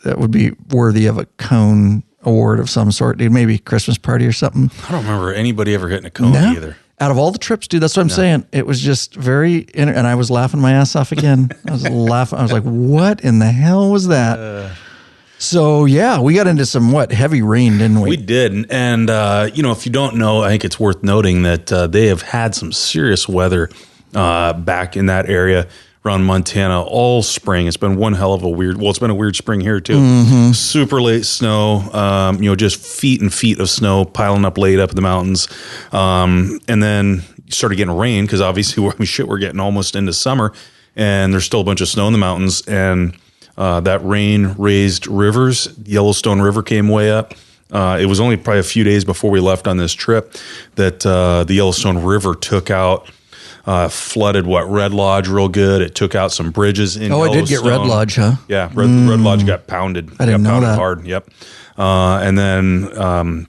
that would be worthy of a cone award of some sort, dude. Maybe Christmas party or something. I don't remember anybody ever hitting a cone No. either. Out of all the trips, dude, that's what I'm saying. It was just very, and I was laughing my ass off again. I was laughing. I was like, what in the hell was that? So yeah, we got into some heavy rain, didn't we? We did. And if you don't know, I think it's worth noting that they have had some serious weather back in that area around Montana all spring. It's been one hell of a it's been a weird spring here too. Super late snow, just feet and feet of snow piling up late up in the mountains. And then you started getting rain because obviously we're getting almost into summer and there's still a bunch of snow in the mountains. And that rain raised rivers. Yellowstone River came way up. It was only probably a few days before we left on this trip that the Yellowstone River took out, flooded Red Lodge real good. It took out some bridges in Oh, it did get Red Yellowstone. Lodge, huh? Yeah, Red Lodge got pounded. I didn't got know pounded that. hard. Yep. And then,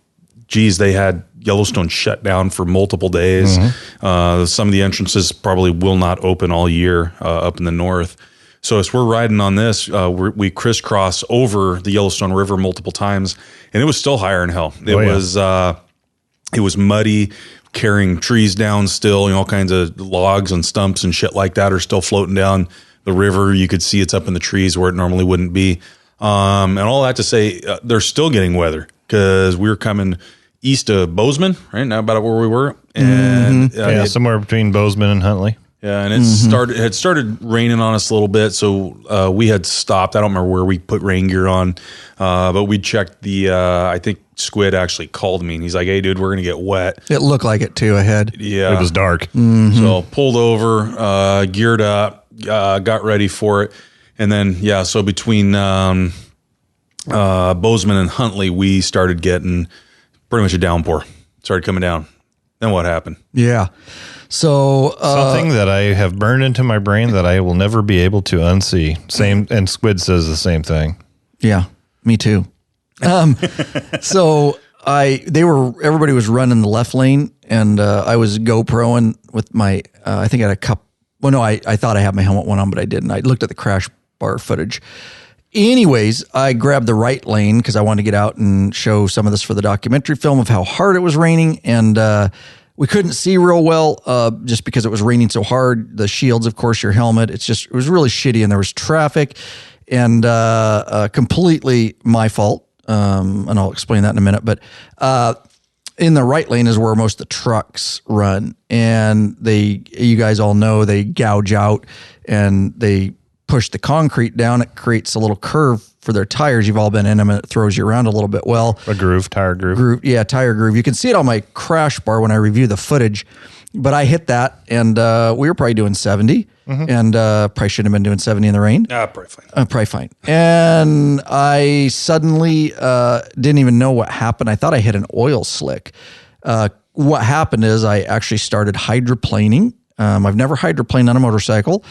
they had Yellowstone shut down for multiple days. Some of the entrances probably will not open all year up in the north. So as we're riding on this, we crisscross over the Yellowstone River multiple times, and it was still higher than hell. It was muddy, carrying trees down still. All kinds of logs and stumps and shit like that are still floating down the river. You could see it's up in the trees where it normally wouldn't be. And all that to say, they're still getting weather because we were coming east of Bozeman, right now about where we were, and somewhere between Bozeman and Huntley. Yeah, and it had started raining on us a little bit, so we had stopped. I don't remember where we put rain gear on, but we checked the. I think Squid actually called me, and he's like, "Hey, dude, we're gonna get wet." It looked like it too ahead. Yeah, It was dark. so pulled over, geared up, got ready for it, and then so between Bozeman and Huntley, we started getting pretty much a downpour. Started coming down. Then what happened? Yeah. So Something that I have burned into my brain that I will never be able to unsee. Same, and Squid says the same thing. yeah, me too. So everybody was running the left lane, and I was GoProing with my. I think I had a cup. Well, no, I thought I had my helmet one on, but I didn't. I looked at the crash bar footage. Anyways, I grabbed the right lane because I wanted to get out and show some of this for the documentary film of how hard it was raining. And we couldn't see real well just because it was raining so hard. The shields, of course, your helmet. It was really shitty, and there was traffic, and completely my fault. And I'll explain that in a minute. But in the right lane is where most of the trucks run. And you guys all know they gouge out and they push the concrete down. It creates a little curve for their tires. You've all been in them, and it throws you around a little bit. Well, A groove, tire groove. tire groove. You can see it on my crash bar when I review the footage, but I hit that, and we were probably doing 70, and probably shouldn't have been doing 70 in the rain. Probably fine. Probably fine. And I suddenly didn't even know what happened. I thought I hit an oil slick. What happened is I actually started hydroplaning. I've never hydroplaned on a motorcycle.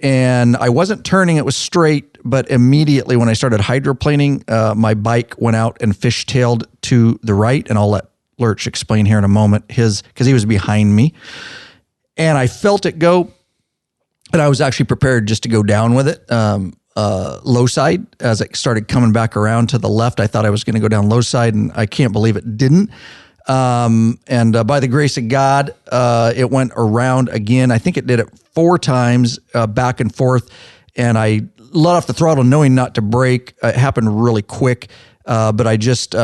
And I wasn't turning, it was straight, but immediately when I started hydroplaning, my bike went out and fishtailed to the right, and I'll let Lurch explain here in a moment, because he was behind me. And I felt it go, and I was actually prepared just to go down with it, low side. As it started coming back around to the left, I thought I was going to go down low side, and I can't believe it didn't. And by the grace of God, it went around again. I think it did it 4 times, back and forth. And I let off the throttle knowing not to brake. It happened really quick. but I just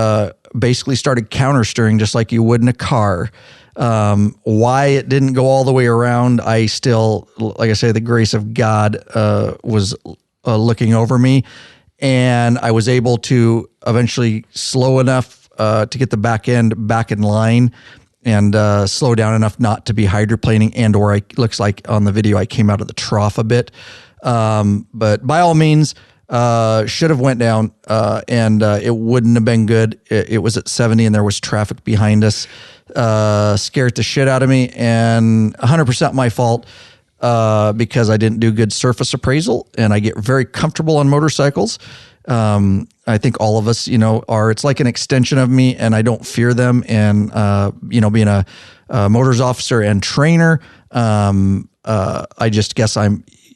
basically started counter steering just like you would in a car. Why it didn't go all the way around, I still, like I say, the grace of God was looking over me, and I was able to eventually slow enough to get the back end back in line and slow down enough not to be hydroplaning, and or looks like on the video I came out of the trough a bit. But by all means, should have went down and it wouldn't have been good. It was at 70 and there was traffic behind us. Scared the shit out of me, and 100% my fault because I didn't do good surface appraisal, and I get very comfortable on motorcycles. I think all of us, it's like an extension of me, and I don't fear them. And, being a motors officer and trainer, I just guess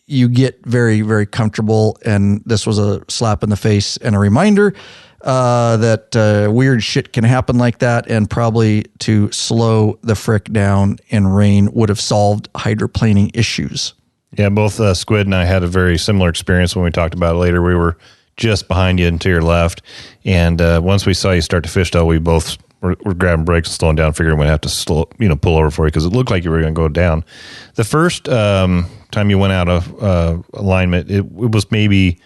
you get very, very comfortable. And this was a slap in the face and a reminder that weird shit can happen like that. And probably to slow the frick down in rain would have solved hydroplaning issues. Yeah, both Squid and I had a very similar experience when we talked about it later. We were just behind you and to your left. And once we saw you start to fishtail, we both were grabbing brakes and slowing down, figuring we'd have to pull over for you because it looked like you were going to go down. The first time you went out of alignment, it was maybe,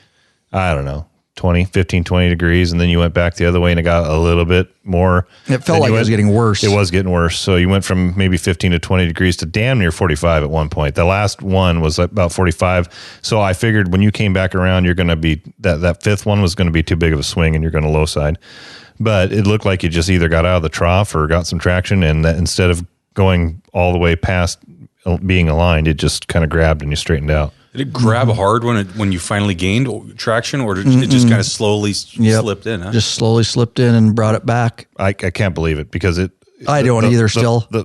I don't know, 15, 20 degrees, and then you went back the other way and it got a little bit more. It felt like it was getting worse. It was getting worse. So you went from maybe 15 to 20 degrees to damn near 45 at one point. The last one was about 45. So I figured when you came back around, you're going to be, that fifth one was going to be too big of a swing and you're going to low side. But it looked like you just either got out of the trough or got some traction, and that instead of going all the way past being aligned, it just kind of grabbed and you straightened out. Did it grab hard when you finally gained traction, or did it just kind of slowly slipped in? Huh? Just slowly slipped in and brought it back. I can't believe it because I don't either.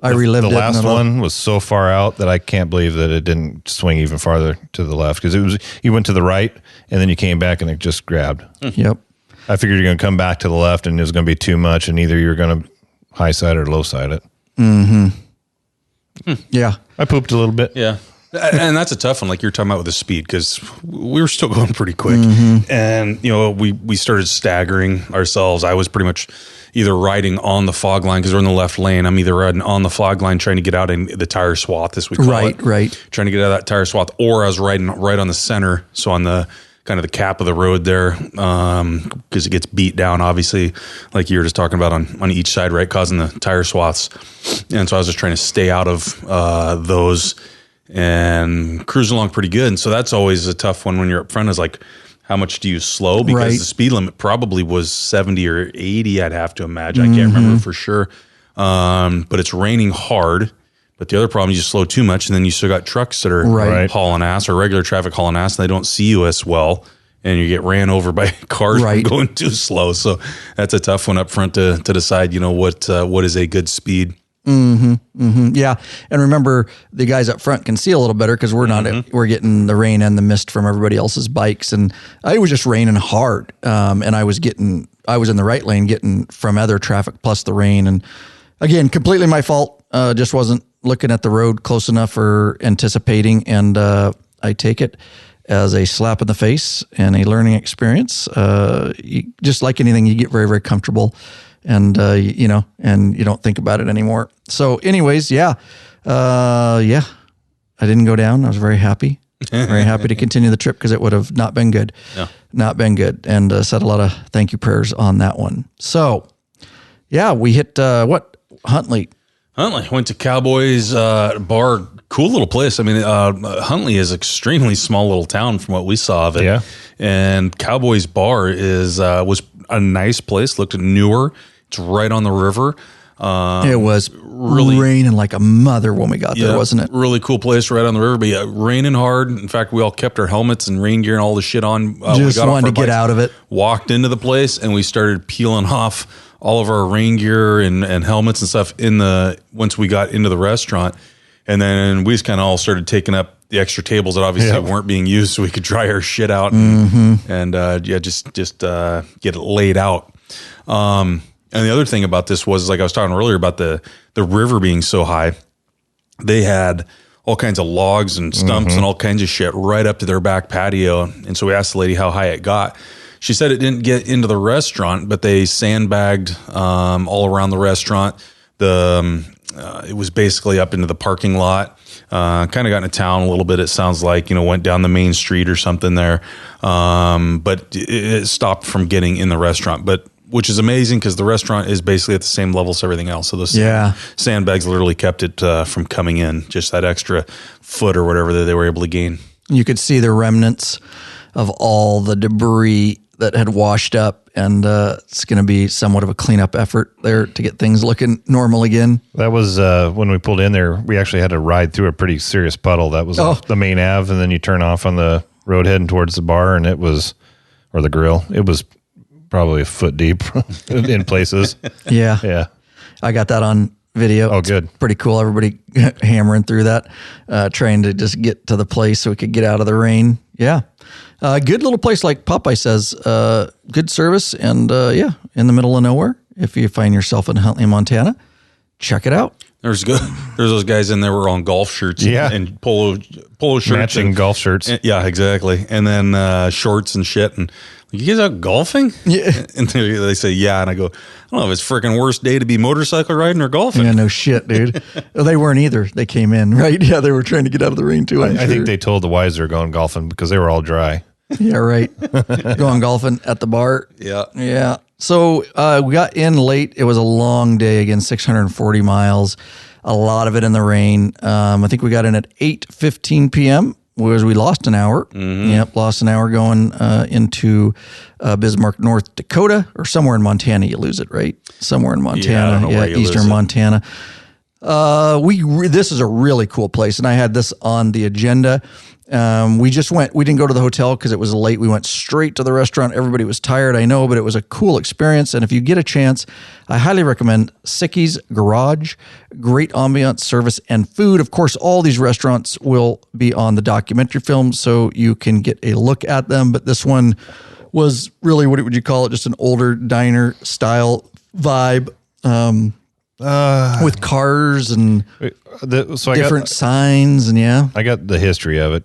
I relived it. The last one was so far out that I can't believe that it didn't swing even farther to the left, because you went to the right and then you came back and it just grabbed. Yep. I figured you're going to come back to the left and it was going to be too much, and either you're going to high side or low side it. Yeah. I pooped a little bit. Yeah. And that's a tough one, like you're talking about with the speed, because we were still going pretty quick. And, we started staggering ourselves. I was pretty much either riding on the fog line because we're in the left lane. I'm either riding on the fog line trying to get out in the tire swath, as we call it. Right. Trying to get out of that tire swath, or I was riding right on the center. So on the kind of the cap of the road there, because it gets beat down, obviously, like you were just talking about on each side, right, causing the tire swaths. And so I was just trying to stay out of those and cruise along pretty good. And so that's always a tough one when you're up front, is like, how much do you slow? Because the speed limit probably was 70 or 80, I'd have to imagine. I can't remember for sure. But it's raining hard. But the other problem is you slow too much, and then you still got trucks that are hauling ass, or regular traffic hauling ass, and they don't see you as well, and you get ran over by cars going too slow. So that's a tough one up front to decide, what is a good speed. Yeah. And remember, the guys up front can see a little better because we're not, we're getting the rain and the mist from everybody else's bikes. And it was just raining hard. And I was in the right lane getting from other traffic plus the rain. And again, completely my fault. Just wasn't looking at the road close enough or anticipating. And I take it as a slap in the face and a learning experience. Just like anything, you get very, very comfortable. And, and you don't think about it anymore. So anyways, I didn't go down. I was very happy to continue the trip, because it would have not been good. No. Not been good. And said a lot of thank you prayers on that one. So, we hit, Huntley. Went to Cowboys Bar. Cool little place. I mean, Huntley is extremely small little town from what we saw of it. Yeah. And Cowboys Bar was a nice place. Looked newer. It's right on the river. It was really raining like a mother when we got there, wasn't it? Really cool place right on the river. But raining hard. In fact, we all kept our helmets and rain gear and all the shit on. Just wanted to get out of it. Walked into the place and we started peeling off all of our rain gear and helmets and stuff once we got into the restaurant. And then we just kind of all started taking up the extra tables that obviously weren't being used, so we could dry our shit out and just get it laid out. And the other thing about this was, like I was talking earlier about the river being so high, they had all kinds of logs and stumps and all kinds of shit right up to their back patio. And so we asked the lady how high it got. She said it didn't get into the restaurant, but they sandbagged all around the restaurant. It was basically up into the parking lot. Kind of got into town a little bit. It sounds like, went down the main street or something there. But it stopped from getting in the restaurant, which is amazing because the restaurant is basically at the same level as everything else. So those sandbags literally kept it from coming in, just that extra foot or whatever that they were able to gain. You could see the remnants of all the debris that had washed up, and it's going to be somewhat of a cleanup effort there to get things looking normal again. That was when we pulled in there, we actually had to ride through a pretty serious puddle. That was off the main Ave, and then you turn off on the road heading towards the bar, and or the grill. It was probably a foot deep in places. Yeah. I got that on video. Oh, it's good. Pretty cool. Everybody hammering through that, trying to just get to the place so we could get out of the rain. Yeah. Good little place, like Popeye says. Good service, and in the middle of nowhere. If you find yourself in Huntley, Montana, check it out. There's those guys in there were on golf shirts and polo shirts. Matching golf shirts. Yeah, exactly. And then shorts and shit. And you guys out golfing? Yeah. And they say, yeah. And I go, I don't know if it's freaking worst day to be motorcycle riding or golfing. Yeah, no shit, dude. Well, they weren't either. They came in, right? Yeah, they were trying to get out of the rain too. I think they told the wives they were going golfing because they were all dry. Yeah, right. Going golfing at the bar. Yeah. Yeah. So we got in late. It was a long day, again, 640 miles, a lot of it in the rain. I think we got in at 8:15 p.m., whereas we lost an hour. Mm-hmm. Yep, lost an hour going into Bismark, North Dakota, or somewhere in Montana. You lose it, right? Somewhere in Montana. Yeah, eastern Montana. This is a really cool place, and I had this on the agenda. We didn't go to the hotel because it was late. We went straight to the restaurant. Everybody was tired, I know, but it was a cool experience. And if you get a chance, I highly recommend Sicky's Garage. Great ambiance, service, and food. Of course, all these restaurants will be on the documentary film, so you can get a look at them. But this one was really, what would you call it? Just an older diner style vibe. With cars and different signs, and I got the history of it.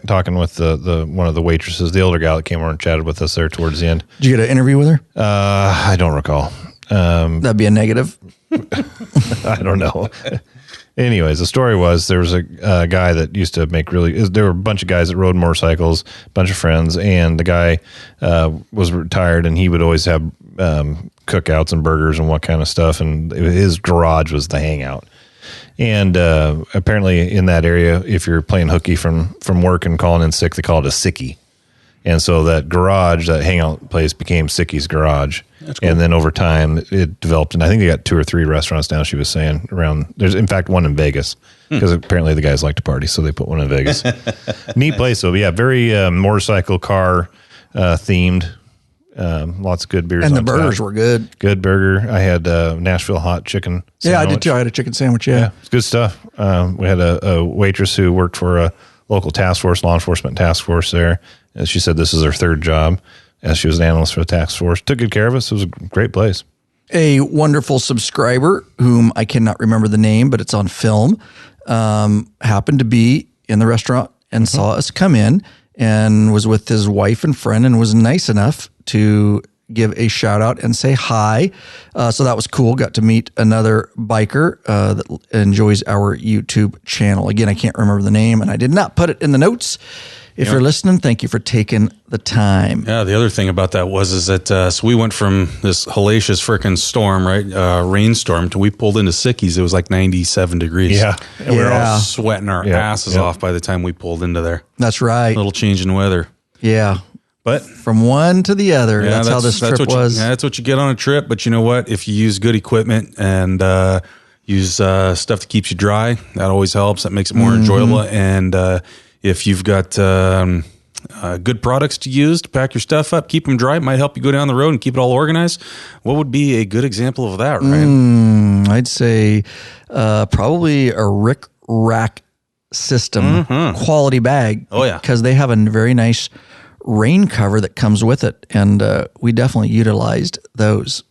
Talking with the one of the waitresses, the older gal that came over and chatted with us there towards the end. Did you get an interview with her? I don't recall. That'd be a negative. I don't know. Anyways, the story was there was a guy that used to make there were a bunch of guys that rode motorcycles, a bunch of friends, and the guy was retired, and he would always have cookouts and burgers and what kind of stuff, and his garage was the hangout. And apparently in that area, if you're playing hooky from work and calling in sick, they call it a sickie. And so that garage, that hangout place, became Sicky's Garage. That's cool. And then over time, it developed. And I think they got 2 or 3 restaurants now, she was saying, around. There's, in fact, one in Vegas, because apparently the guys like to party, so they put one in Vegas. Neat place, though. Yeah, very motorcycle car themed. Lots of good beers. And the burgers were good. Good burger. I had Nashville hot chicken sandwich. Yeah, I did too. I had a chicken sandwich, yeah. It's good stuff. We had a waitress who worked for a local task force, law enforcement task force there. And she said this is her 3rd job, as she was an analyst for the task force. Took good care of us. It was a great place. A wonderful subscriber, whom I cannot remember the name, but it's on film, happened to be in the restaurant and saw us come in, and was with his wife and friend, and was nice enough to give a shout out and say hi. So that was cool. Got to meet another biker that enjoys our YouTube channel. Again, I can't remember the name, and I did not put it in the notes. If you're listening, thank you for taking the time. Yeah, the other thing about that is that so we went from this hellacious freaking storm, right, rainstorm, to we pulled into Sicky's. It was like 97 degrees. Yeah. And we were all sweating our asses off by the time we pulled into there. That's right. A little change in weather. Yeah. But from one to the other, that's how this trip was. That's what you get on a trip. But you know what? If you use good equipment and use stuff that keeps you dry, that always helps. That makes it more enjoyable. And if you've got good products to use to pack your stuff up, keep them dry, it might help you go down the road and keep it all organized. What would be a good example of that, Ryan? I'd say probably a Rick Rack system quality bag. Oh, yeah. Because they have a very nice rain cover that comes with it, and we definitely utilized those.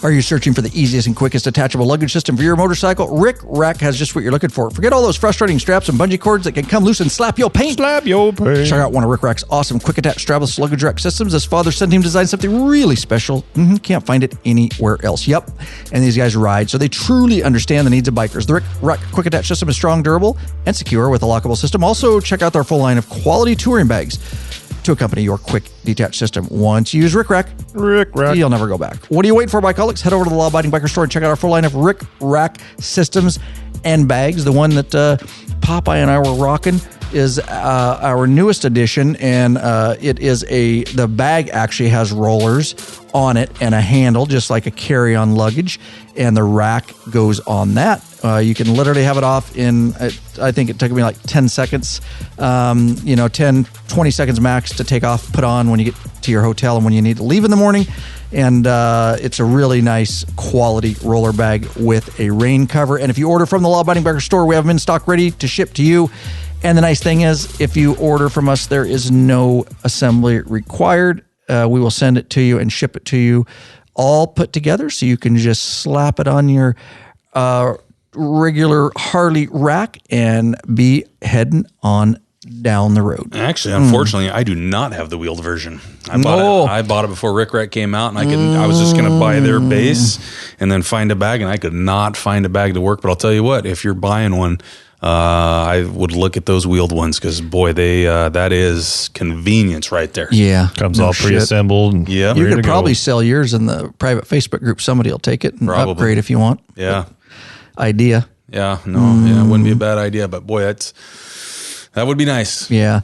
Are you searching for the easiest and quickest attachable luggage system for your motorcycle? Rick Rack has just what you're looking for. Forget all those frustrating straps and bungee cords that can come loose and slap your paint. Slap your paint. Check out one of Rick Rack's awesome quick attach strapless luggage rack systems. His father sent him to design something really special. Can't find it anywhere else. Yep. And these guys ride, so they truly understand the needs of bikers. The Rick Rack quick attach system is strong, durable, and secure with a lockable system. Also, check out their full line of quality touring bags to accompany your quick detach system. Once you use Rick Rack, you'll never go back. What are you waiting for, bikeaholics? Head over to the Law-Abiding Biker store and check out our full line of Rick Rack systems and bags. The one that Popeye and I were rocking is our newest edition, and it is the bag actually has rollers on it and a handle, just like a carry-on luggage, and the rack goes on that. You can literally have it off in, I think it took me like 10 seconds, 10, 20 seconds max to take off, put on when you get to your hotel and when you need to leave in the morning. And it's a really nice quality roller bag with a rain cover. And if you order from the Law-Abiding Biker store, we have them in stock ready to ship to you. And the nice thing is, if you order from us, there is no assembly required. We will send it to you and ship it to you all put together, so you can just slap it on your regular Harley rack and be heading on down the road. Actually, unfortunately, I do not have the wheeled version. I bought it before Rick Rack came out, and I was just going to buy their base and then find a bag, and I could not find a bag to work. But I'll tell you what, if you're buying one, I would look at those wheeled ones, because boy, that is convenience right there. Yeah, comes all pre-assembled. And yeah, you could probably sell yours in the private Facebook group. Somebody will take it and upgrade if you want. Yeah, idea. Yeah, no, yeah, it wouldn't be a bad idea. But boy, that would be nice. Yeah.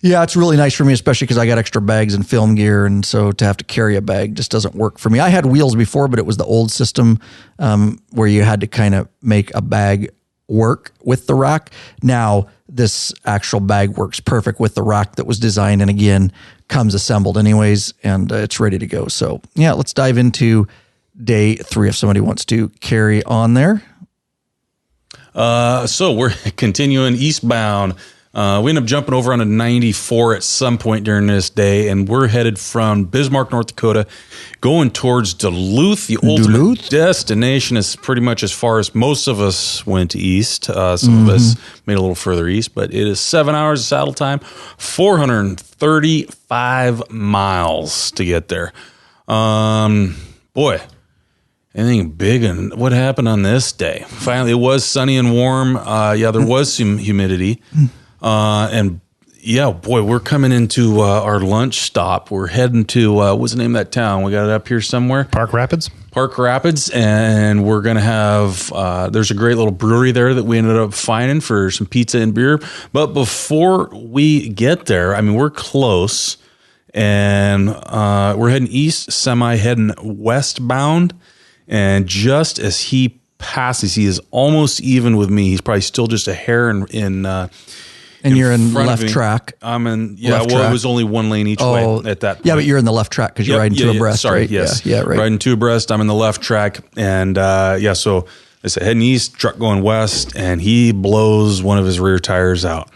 Yeah, it's really nice for me, especially because I got extra bags and film gear, and so to have to carry a bag just doesn't work for me. I had wheels before, but it was the old system where you had to kind of make a bag work with the rack. Now, this actual bag works perfect with the rack that was designed, and again, comes assembled anyways, and it's ready to go. So, yeah, let's dive into day 3 if somebody wants to carry on there. So we're continuing eastbound. We end up jumping over on a 94 at some point during this day, and we're headed from Bismark, North Dakota, going towards Duluth. The ultimate destination is pretty much as far as most of us went east. Some of us made a little further east, but it is 7 hours of saddle time, 435 miles to get there. Boy, anything big? And what happened on this day? Finally, it was sunny and warm. There was some humidity. And yeah, boy, we're coming into our lunch stop. We're heading to, what's the name of that town? We got it up here somewhere. Park Rapids, and we're going to have, there's a great little brewery there that we ended up finding for some pizza and beer. But before we get there, I mean, we're close, and we're heading east, heading westbound. And just as he passes, he is almost even with me. He's probably still just a hair in and you're in left track. I'm in, left track. It was only one lane each way at that point. Yeah, but you're in the left track because you're riding two abreast, sorry, right? Yes. Yeah, right. Riding two abreast. I'm in the left track. And so I said, heading east, truck going west, and he blows one of his rear tires out.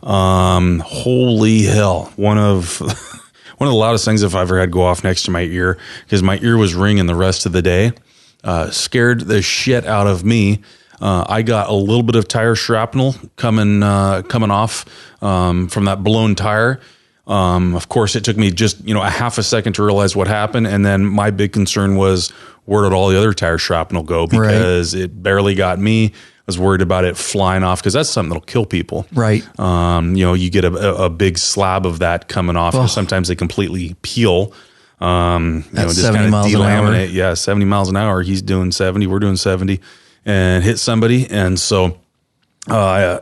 Holy hell. One of the loudest things I've ever had go off next to my ear, because my ear was ringing the rest of the day. Scared the shit out of me. I got a little bit of tire shrapnel coming off from that blown tire. Of course, it took me just a half a second to realize what happened, and then my big concern was, where did all the other tire shrapnel go? Because it barely got me. I was worried about it flying off, because that's something that'll kill people. Right. You get a big slab of that coming off. Oh. Sometimes they completely peel. Just 70 miles an hour. Yeah, 70 miles an hour. He's doing 70. We're doing 70, and hit somebody. And so I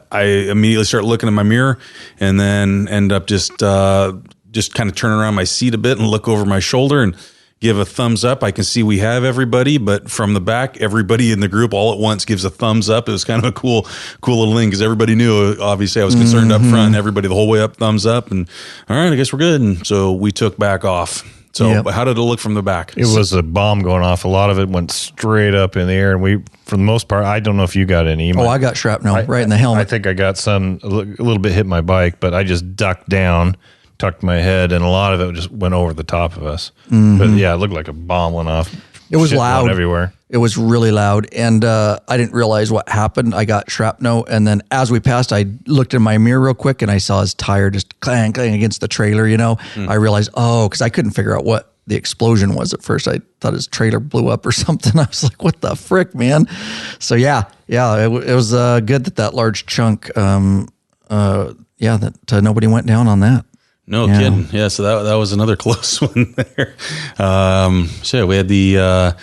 immediately start looking in my mirror, and then end up just kind of turn around my seat a bit and look over my shoulder and give a thumbs up. I can see we have everybody, but from the back, everybody in the group all at once gives a thumbs up. It was kind of a cool little thing, because everybody knew, obviously, I was concerned up front. Everybody the whole way up, thumbs up, and all right, I guess we're good. And so we took back off. So how did it look from the back? It was a bomb going off. A lot of it went straight up in the air. And we, for the most part, I don't know if you got any. Oh, I got shrapnel right in the helmet. I think I got some, a little bit hit my bike, but I just ducked down, tucked my head, and a lot of it just went over the top of us. But yeah, it looked like a bomb went off. It was shit going loud everywhere. It was really loud, and I didn't realize what happened. I got shrapnel, and then as we passed, I looked in my mirror real quick, and I saw his tire just clang, clang against the trailer, you know. I realized, because I couldn't figure out what the explosion was at first. I thought his trailer blew up or something. I was like, what the frick, man? So, it was good that large chunk, that nobody went down on that. No kidding. Yeah, so that was another close one there. We had the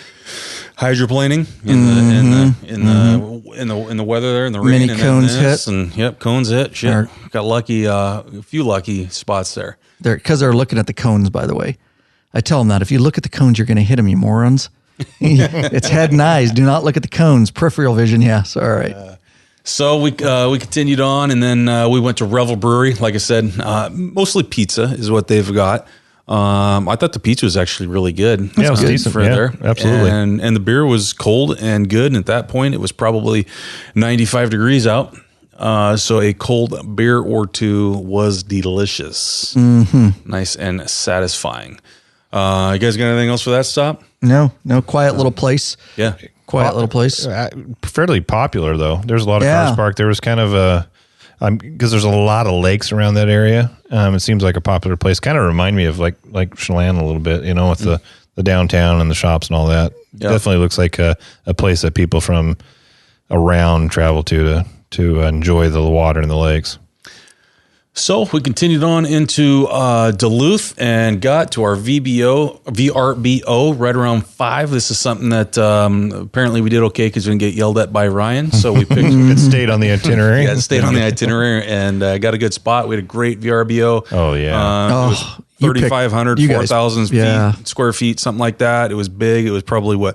hydroplaning in the weather there, in the rain, many cones hit, and cones hit. Shit, got lucky. A few lucky spots there. Because they're looking at the cones. By the way, I tell them that if you look at the cones, you're going to hit them, you morons. It's head and eyes. Do not look at the cones. Peripheral vision. Yes. All right. So we continued on, and then we went to Revel Brewery. Like I said, mostly pizza is what they've got. I thought the pizza was actually really good. Yeah, it was decent for there. Absolutely. And the beer was cold and good. And at that point, it was probably 95 degrees out. So a cold beer or two was delicious. Mm-hmm. Nice and satisfying. You guys got anything else for that stop? No, quiet little place. Yeah. Quiet little place. Fairly popular, though. There's a lot of cars parked. There was kind of because there's a lot of lakes around that area. It seems like a popular place. Kind of remind me of like Chelan a little bit, you know, with the downtown and the shops and all that. Yep. Definitely looks like a place that people from around travel to enjoy the water and the lakes. So we continued on into Duluth and got to our VRBO right around 5. This is something that apparently we did okay because we didn't get yelled at by Ryan. So we picked it stayed on the itinerary. Yeah, it stayed on the itinerary and got a good spot. We had a great VRBO. Oh, yeah. It was 3,500, 4,000 square feet, something like that. It was big. It was probably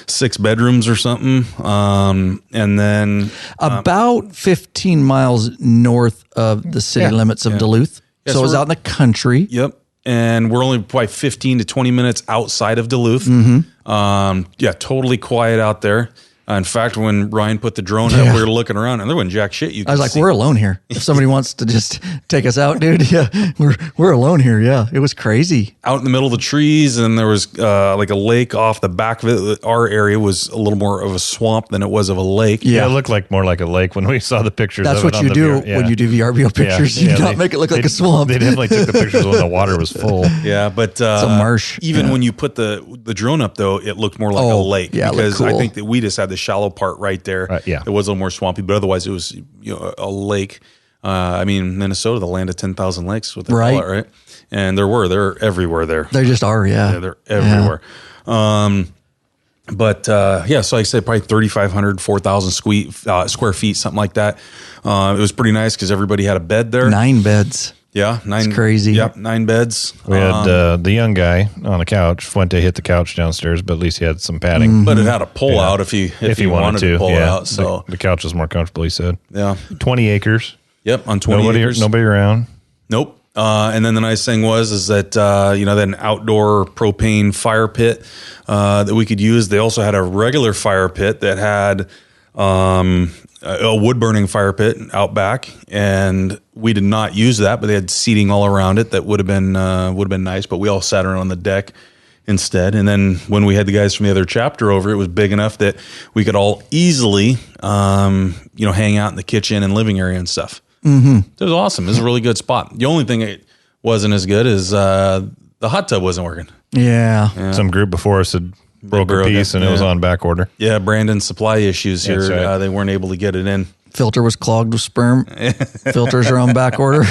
6 bedrooms or something. And then about 15 miles north of the city limits of Duluth. Yeah, so it was out in the country. Yep. And we're only probably 15 to 20 minutes outside of Duluth. Mm-hmm. Totally quiet out there. In fact, when Ryan put the drone up, we were looking around and there wasn't jack shit. I was like, we're alone here. If somebody wants to just take us out, dude, we're alone here. Yeah, it was crazy. Out in the middle of the trees, and there was like a lake off the back of it. Our area was a little more of a swamp than it was of a lake. Yeah, it looked like more like a lake when we saw the pictures. That's what you do when you do VRBO pictures. You do not make it look like a swamp. They definitely took the pictures when the water was full. Yeah, but it's a marsh. Even when you put the drone up, though, it looked more like a lake. Yeah, because cool. I think that we just had the shallow part right there. Yeah, it was a little more swampy, but otherwise it was a lake. I mean, Minnesota, the land of 10,000 lakes, what they call it, right? And they're everywhere there. They just are, they're everywhere. So like I said, probably 3,500, 4,000 square feet, something like that. It was pretty nice because everybody had a bed there. 9 beds. Yeah, 9. It's crazy. Yep, 9 beds. We had the young guy on a couch. Fuente hit the couch downstairs, but at least he had some padding. Mm-hmm. But it had a pull out if he wanted to pull it out. So the couch was more comfortable, he said. Yeah. 20 acres. Yep, on 20 acres. Nobody around. Nope. And then the nice thing was that an outdoor propane fire pit that we could use. They also had a regular fire pit that had a wood burning fire pit out back, and we did not use that, but they had seating all around it that would have been nice. But we all sat around on the deck instead. And then when we had the guys from the other chapter over, it was big enough that we could all easily hang out in the kitchen and living area and stuff. Mm-hmm. It was awesome. It was a really good spot. The only thing it wasn't as good is the hot tub wasn't working. Yeah. Some group before us had broke a piece and it was on back order. Yeah, Brandon's supply issues here. Right. They weren't able to get it in. Filter was clogged with sperm. Filters are on back order.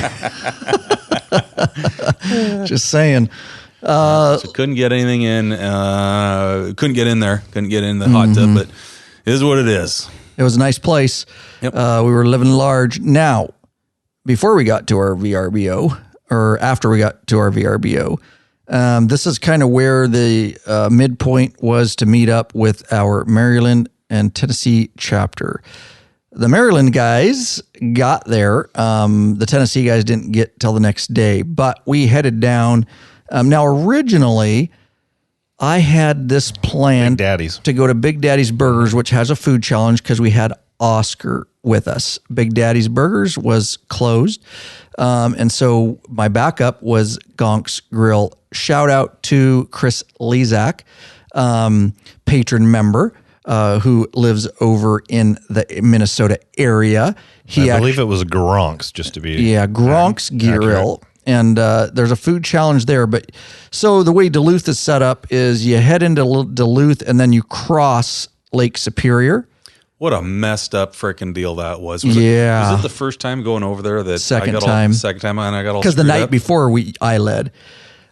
Just saying. So couldn't get anything in. Couldn't get in there. Couldn't get in the hot tub, but it is what it is. It was a nice place. Yep. We were living large. Now, before we got to our VRBO, or after we got to our VRBO, this is kind of where the midpoint was to meet up with our Maryland and Tennessee chapter. The Maryland guys got there. The Tennessee guys didn't get till the next day, but we headed down. Now, originally, I had this plan to go to Big Daddy's Burgers, which has a food challenge because we had Oscar with us. Big Daddy's Burgers was closed. And so my backup was Gonk's Grill. Shout out to Chris Lezak. patron member who lives over in the Minnesota area. I believe it was Gronk's, just to be Gronk's Grill. And there's a food challenge there. But so the way Duluth is set up is you head into Duluth and then you cross Lake Superior. What a messed up freaking deal that was. Was it the first time going over there that second I got time. Second time and I got all because the night up? before I led,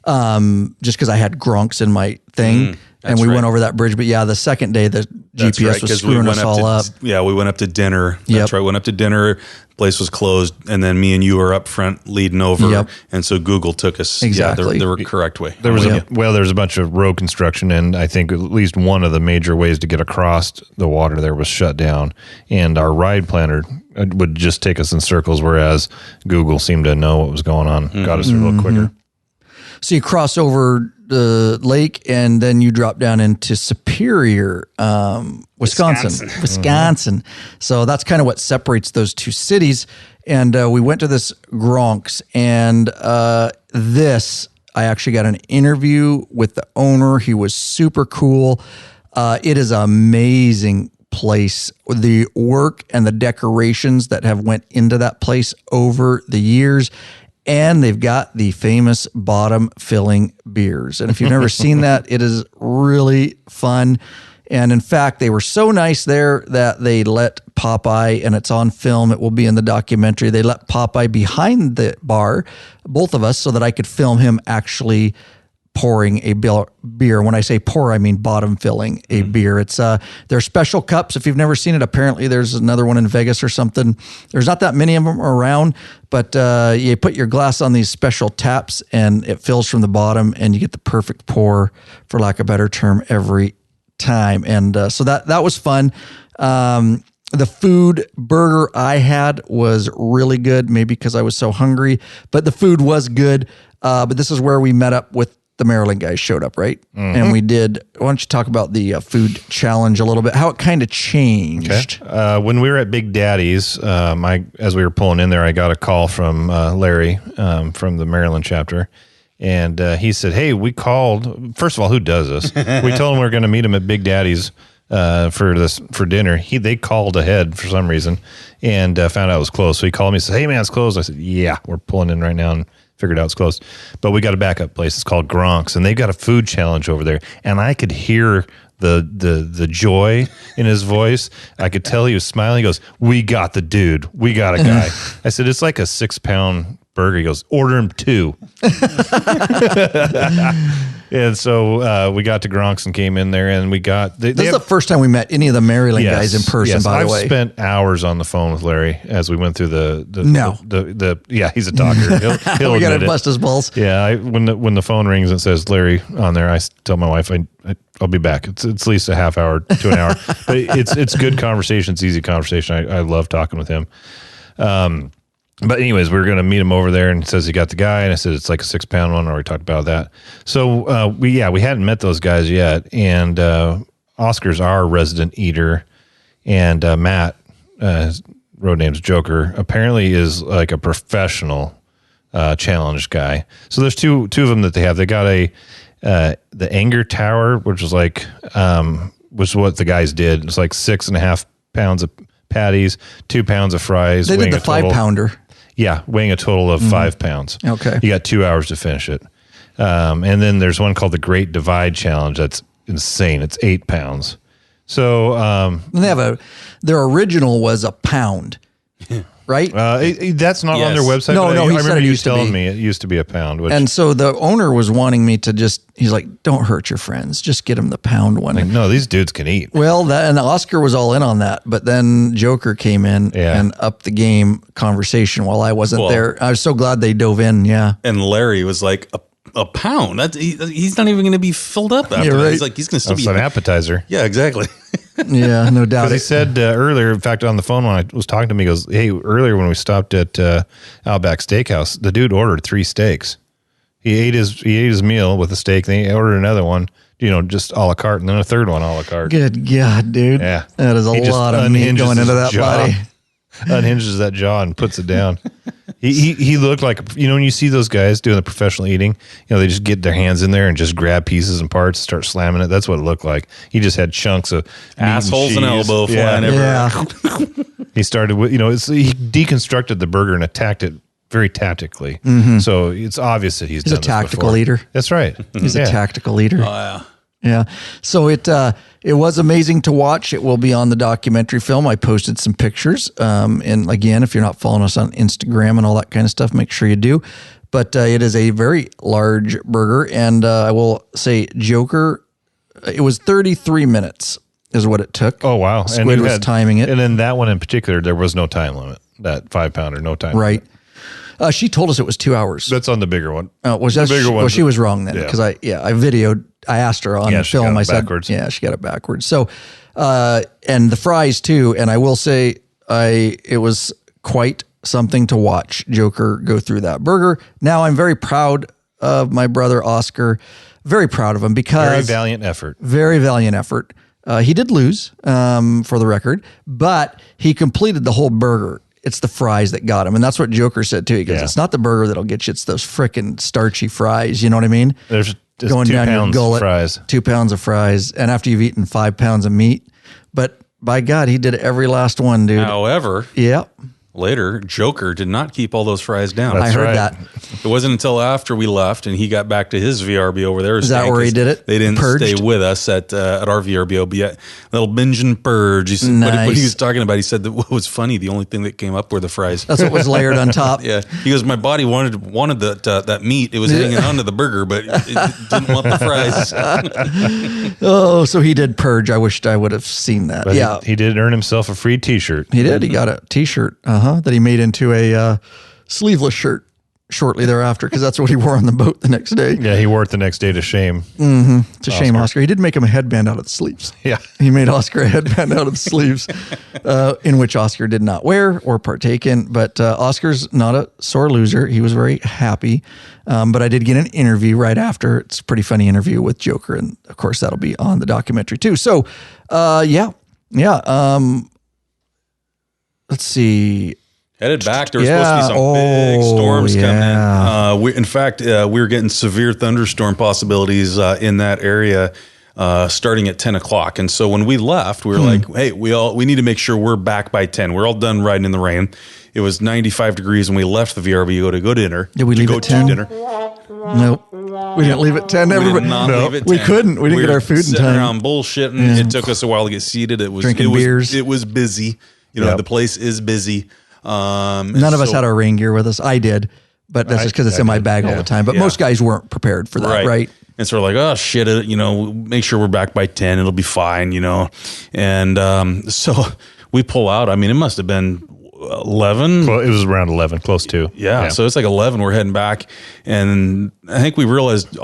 just because I had Gronk's in my thing. And we went over that bridge. But yeah, the second day, the GPS was screwing us all up. Yeah, we went up to dinner. Yep. That's right. Went up to dinner. Place was closed. And then me and you were up front leading over. Yep. And so Google took us Exactly. the correct way. There was a bunch of road construction, and I think at least one of the major ways to get across the water there was shut down. And our ride planner would just take us in circles, whereas Google seemed to know what was going on, got us there a little quicker. So you cross over the lake and then you drop down into Superior, Wisconsin. So that's kind of what separates those two cities. And we went to this Gronk's, and I actually got an interview with the owner. He was super cool. It is an amazing place. The work and the decorations that have went into that place over the years. And they've got the famous bottom filling beers. And if you've never seen that, it is really fun. And in fact, they were so nice there that they let Popeye, and it's on film, it will be in the documentary, they let Popeye behind the bar, both of us, so that I could film him actually pouring a beer. When I say pour, I mean bottom filling a beer. It's they're special cups. If you've never seen it, apparently there's another one in Vegas or something. There's not that many of them around, but you put your glass on these special taps and it fills from the bottom and you get the perfect pour, for lack of a better term, every time. And so that was fun. The food burger I had was really good, maybe because I was so hungry, but the food was good. But this is where we met up with the Maryland guys showed up, right? And we did. Why don't you talk about the food challenge a little bit, how it kind of changed? Okay. When we were at Big Daddy's, as we were pulling in there, I got a call from Larry from the Maryland chapter. And he said, hey, we called. First of all, who does this? We told him we were going to meet him at Big Daddy's for dinner. They called ahead for some reason and found out it was closed. So he called me and said, hey, man, it's closed. I said, yeah, we're pulling in right now and figured out it's closed. But we got a backup place. It's called Gronk's, and they've got a food challenge over there. And I could hear the joy in his voice. I could tell he was smiling. He goes, we got the dude. We got a guy. I said, it's like a 6-pound burger. He goes, order him 2. And so we got to Gronk's and came in there, and we got... This is the first time we met any of the Maryland guys in person, by the way. I've spent hours on the phone with Larry as we went through yeah, he's a talker. He'll we got admit to bust his balls. Yeah, when the phone rings and says Larry on there, I tell my wife I'll be back. It's at least a half hour to an hour. But it's good conversation. It's easy conversation. I love talking with him. But anyways, we were going to meet him over there, and he says he got the guy, and I said it's like a 6-pound one. Or we talked about that. So we hadn't met those guys yet, and Oscar's our resident eater, and Matt, his road name's Joker, apparently is like a professional challenge guy. So there's two of them that they have. They got the Anger Tower, which was like was what the guys did. It's like 6.5 pounds of patties, 2 pounds of fries. They did the 5-pounder. Yeah, weighing a total of 5 pounds. Okay. You got 2 hours to finish it. And then there's one called the Great Divide Challenge. That's insane. It's 8 pounds. So and they have their original was a pound, right? That's not on their website. No, I he said remember it you used to telling be. me it used to be a pound. And so the owner was wanting me to he's like, don't hurt your friends. Just get them the pound one. like, no, these dudes can eat. Well, and Oscar was all in on that, but then Joker came in and upped the game conversation while I wasn't there. I was so glad they dove in. Yeah. And Larry was like, a pound? He's not even going to be filled up after that. He's like, he's going to still That's be an appetizer. Yeah, exactly. Yeah, no doubt. He said earlier, in fact, on the phone when I was talking to him, he goes, hey, earlier when we stopped at Outback Steakhouse, the dude ordered 3 steaks. He ate his meal with a steak, then he ordered another one, just a la carte, and then a third one a la carte. Good God, dude. Yeah. That is a lot of meat going into that body. Unhinges that jaw and puts it down. He looked like, when you see those guys doing the professional eating, they just get their hands in there and just grab pieces and parts, start slamming it. That's what it looked like. He just had chunks of assholes and elbow flying everywhere. He started with, he deconstructed the burger and attacked it very tactically. So it's obvious that he's done a tactical this eater. That's right. He's a tactical leader. Oh, yeah. Yeah. So it was amazing to watch. It will be on the documentary film. I posted some pictures. And again, if you're not following us on Instagram and all that kind of stuff, make sure you do. But it is a very large burger. And I will say Joker, it was 33 minutes is what it took. Oh, wow. Squid was timing it. And then that one in particular, there was no time limit. That 5-pounder, no time limit. Right. She told us it was 2 hours. That's on the bigger one. Was that the bigger one? Well, she was wrong then because I videoed. I asked her on the film. I said, "Yeah, she got it backwards." So, and the fries too. And I will say, it was quite something to watch Joker go through that burger. Now I'm very proud of my brother Oscar. Very proud of him because very valiant effort. Very valiant effort. He did lose, for the record, but he completed the whole burger. It's the fries that got him. And that's what Joker said too. He goes, it's not the burger that'll get you. It's those frickin' starchy fries. You know what I mean? There's going 2 down pounds your gullet, of fries. 2 pounds of fries. And after you've eaten 5 pounds of meat, but by God, he did every last one, dude. However, later, Joker did not keep all those fries down. I heard that. It wasn't until after we left and he got back to his VRBO over there. Is that where he did it? They didn't stay with us at our VRBO, but yet little binge and purge. What he was talking about, he said that what was funny, the only thing that came up were the fries. That's what was layered on top. Yeah. He goes, my body wanted that meat. It was hanging onto the burger, but it didn't want the fries. Oh, so he did purge. I wished I would have seen that. But he did earn himself a free T-shirt. He did. He got a T-shirt. That he made into a sleeveless shirt shortly thereafter because that's what he wore on the boat the next day. Yeah, he wore it the next day to shame. To shame Oscar. He did make him a headband out of the sleeves. Yeah. He made Oscar a headband out of the sleeves, in which Oscar did not wear or partake in. But Oscar's not a sore loser. He was very happy. But I did get an interview right after. It's a pretty funny interview with Joker. And of course, that'll be on the documentary too. So, let's see. Headed back, there was supposed to be some big storms coming in. In fact, we were getting severe thunderstorm possibilities in that area starting at 10 o'clock. And so when we left, we were like, hey, we need to make sure we're back by 10. We're all done riding in the rain. It was 95 degrees when we left the VRBO to go to dinner. Did we leave at 10? Nope. We didn't leave at 10. We did not leave at 10. We couldn't. We didn't get our food in time. Sitting around bullshitting. It took us a while to get seated. Drinking beers. It was busy. The place is busy. None of us had our rain gear with us. I did, but that's just because it's in my bag all the time. But most guys weren't prepared for that, right? And so we're like, oh shit, make sure we're back by 10. It'll be fine, And so we pull out. I mean, it must have been 11. Well, it was around 11, close to. Yeah. So it's like 11. We're heading back, and I think we realized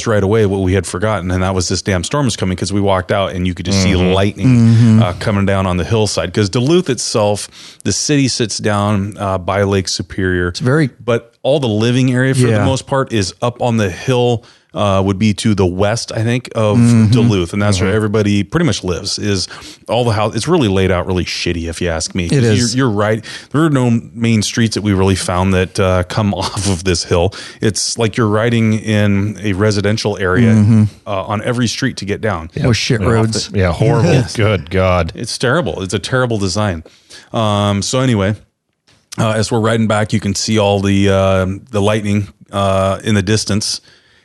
right away what we had forgotten, and that was this damn storm was coming because we walked out and you could just see lightning coming down on the hillside. Because Duluth itself, the city sits down by Lake Superior. It's but all the living area for the most part is up on the hill. Would be to the west, I think, of Duluth, and that's where everybody pretty much lives. Is all the house? It's really laid out really shitty, if you ask me. It is. You're right. There are no main streets that we really found that come off of this hill. It's like you're riding in a residential area on every street to get down. Yeah, with shit roads. Yeah, horrible. Yes. Good God, it's terrible. It's a terrible design. So anyway, as we're riding back, you can see all the lightning in the distance.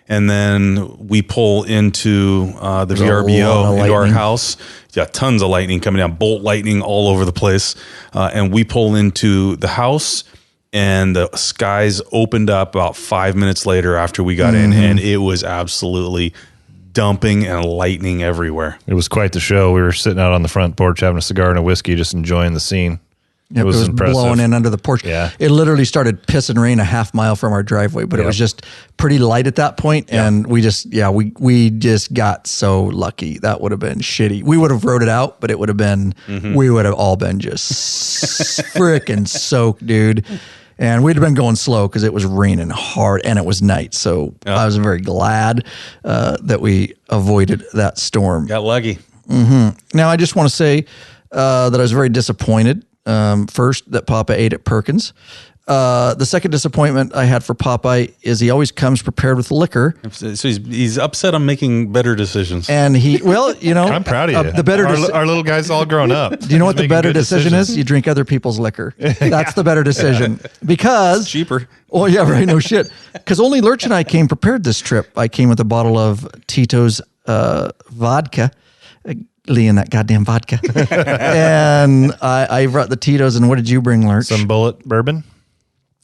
And then we pull into the VRBO, into our house. Yeah, tons of lightning coming down, bolt lightning all over the place. And we pull into the house, and the skies opened up about 5 minutes later after we got in, and it was absolutely dumping and lightning everywhere. It was quite the show. We were sitting out on the front porch having a cigar and a whiskey, just enjoying the scene. Yep, it was impressive. Blowing in under the porch. Yeah. It literally started pissing rain a half mile from our driveway, but it was just pretty light at that point, and we just got so lucky. That would have been shitty. We would have rode it out, but it would have been, we would have all been just freaking soaked, dude. And we'd have been going slow because it was raining hard and it was night. So I was very glad that we avoided that storm. Got lucky. Now, I just want to say that I was very disappointed. First, that Papa ate at Perkins. The second disappointment I had for Popeye is he always comes prepared with liquor. So he's upset I'm making better decisions. And I'm proud of you. The better our little guy's all grown up. Do you know what the better decision is? You drink other people's liquor. That's the better decision because It's cheaper. Oh yeah, right. No shit. Because only Lurch and I came prepared this trip. I came with a bottle of Tito's vodka. Lean that goddamn vodka. And I brought the Tito's. And what did you bring, Lurch? Some Bullet bourbon.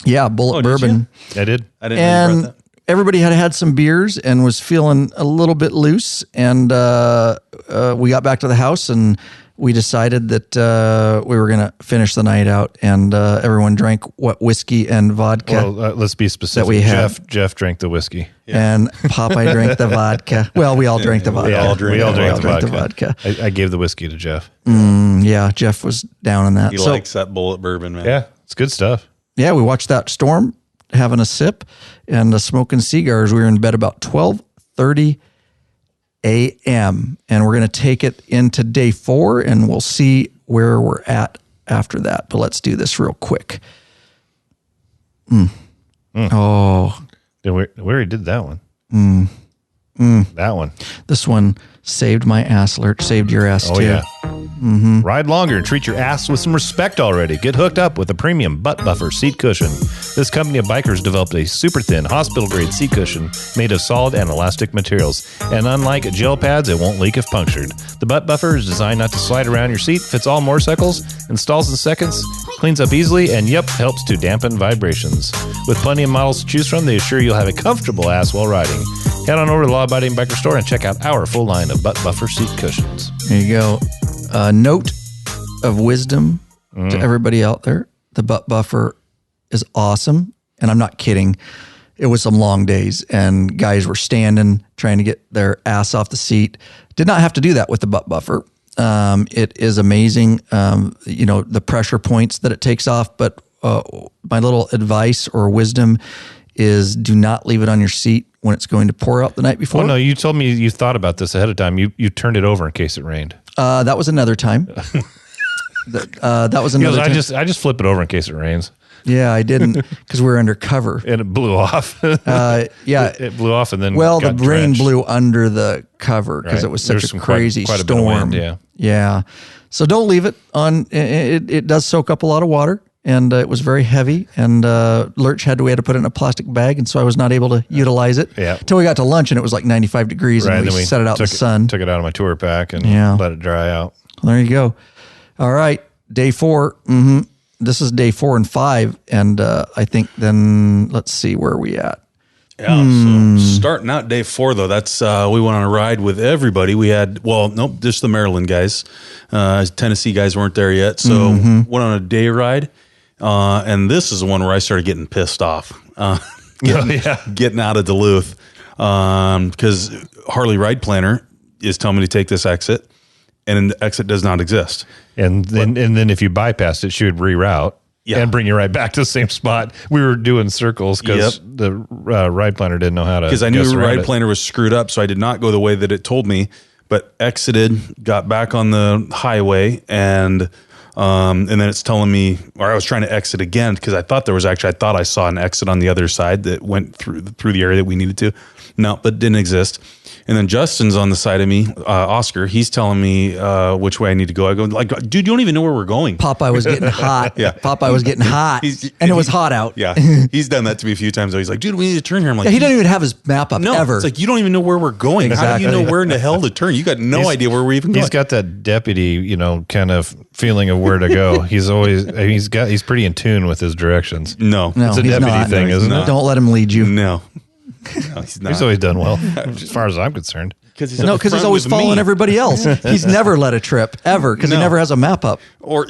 Yeah, Bullet bourbon. I did. I didn't know you brought that. Everybody had some beers and was feeling a little bit loose. And we got back to the house and we decided that we were going to finish the night out. And everyone drank what whiskey and vodka. Well, let's be specific. That we had. Jeff drank the whiskey. And Popeye drank the vodka. Well, we all drank the vodka. We all drank the the vodka. I gave the whiskey to Jeff. Yeah, Jeff was down on that. He likes that Bullet bourbon, man. Yeah, it's good stuff. Yeah, we watched that storm, having a sip and smoking cigars. We were in bed about 12:30 a.m. And we're going to take it into day 4 and we'll see where we're at after that. But let's do this real quick. Oh, We already did that one. That one. this one saved my ass, Lurch. Saved your ass too. Yeah. Ride longer and treat your ass with some respect already. Get hooked up with a premium butt buffer seat cushion. This company of bikers developed a super thin hospital grade seat cushion made of solid and elastic materials. And unlike gel pads, it won't leak if punctured. The butt buffer is designed not to slide around your seat, fits all motorcycles, installs in seconds, cleans up easily, and helps to dampen vibrations. With plenty of models to choose from, they assure you'll have a comfortable ass while riding. Head on over to the Law Abiding Biker store and check out our full line of butt buffer seat cushions. There you go. Note of wisdom to everybody out there. The butt buffer is awesome. And I'm not kidding. It was some long days and guys were standing, trying to get their ass off the seat. Did not have to do that with the butt buffer. It is amazing. The pressure points that it takes off. But my little advice or wisdom is do not leave it on your seat when it's going to pour out the night before. Oh, no, you told me you thought about this ahead of time. You turned it over in case it rained. That was another time. That was another time. I just flip it over in case it rains. Yeah, I didn't because we were under cover. And it blew off. Yeah. It blew off and then the got rain drenched. blew under the cover because it was such There's a crazy quite a bit of storm. wind, Yeah. So don't leave it on. It does soak up a lot of water. And it was very heavy, and Lurch we had to put it in a plastic bag, and so I was not able to utilize it until we got to lunch, and it was like 95 degrees, and we set it out in the sun. Took it out of my tour pack and let it dry out. Well, there you go. All right, day 4. This is day 4 and 5, and I think then let's see where are we at. Yeah, so starting out day 4, though, that's we went on a ride with everybody. We had, just the Maryland guys. Tennessee guys weren't there yet, so went on a day ride. And this is the one where I started getting pissed off, getting out of Duluth, because Harley Ride Planner is telling me to take this exit, and the exit does not exist. And then if you bypassed it, she would reroute and bring you right back to the same spot. We were doing circles because the Ride Planner didn't know how to. Because I knew the Ride Planner was screwed up, so I did not go the way that it told me, but exited, got back on the highway, and then it's telling me, or I was trying to exit again because I thought I saw an exit on the other side that went through the area that we needed to. No, but didn't exist. And then Justin's on the side of me, Oscar. He's telling me which way I need to go. I go, like, dude, you don't even know where we're going. Popeye was getting hot. Popeye was getting hot, and it was hot out. Yeah, he's done that to me a few times. He's like, dude, we need to turn here. I'm like, he doesn't even have his map up ever. It's like, you don't even know where we're going. How do you know where in the hell to turn? You got no idea where we're even going. He's got that deputy, kind of feeling of where to go. He's pretty in tune with his directions. No, it's a deputy thing, isn't it? Don't let him lead you. No, he's not. He's always done well, as far as I'm concerned. Because he's always following everybody else. He's never led a trip ever because he never has a map up. Or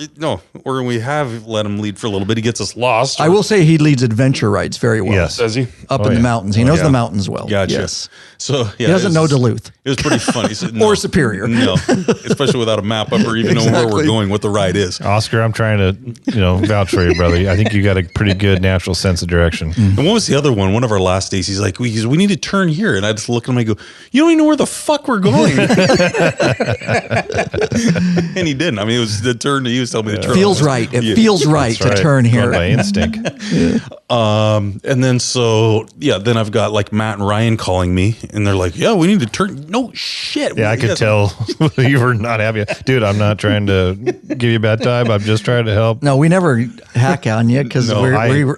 we have let him lead for a little bit. He gets us lost. I will say he leads adventure rides very well. Yes, does he? Up in the mountains, he knows the mountains well. Gotcha. Yes. So he doesn't know Duluth. It was pretty funny. Or Superior. No, especially without a map up or even knowing where we're going, what the ride is. Oscar, I'm trying to vouch for you, brother. I think you got a pretty good natural sense of direction. And what was the other one? One of our last days, he's like, we need to turn here. And I just look at him and I go, you don't even know where the fuck we're going? And he didn't. I mean, it was the turn he was telling me to turn. Feels right. It feels right to turn Going here. by instinct. And then then I've got like Matt and Ryan calling me, and they're like, "Yeah, we need to turn." No shit. Yeah, I could tell you were not happy. Dude, I'm not trying to give you a bad time. I'm just trying to help. No, we never hack on you because No,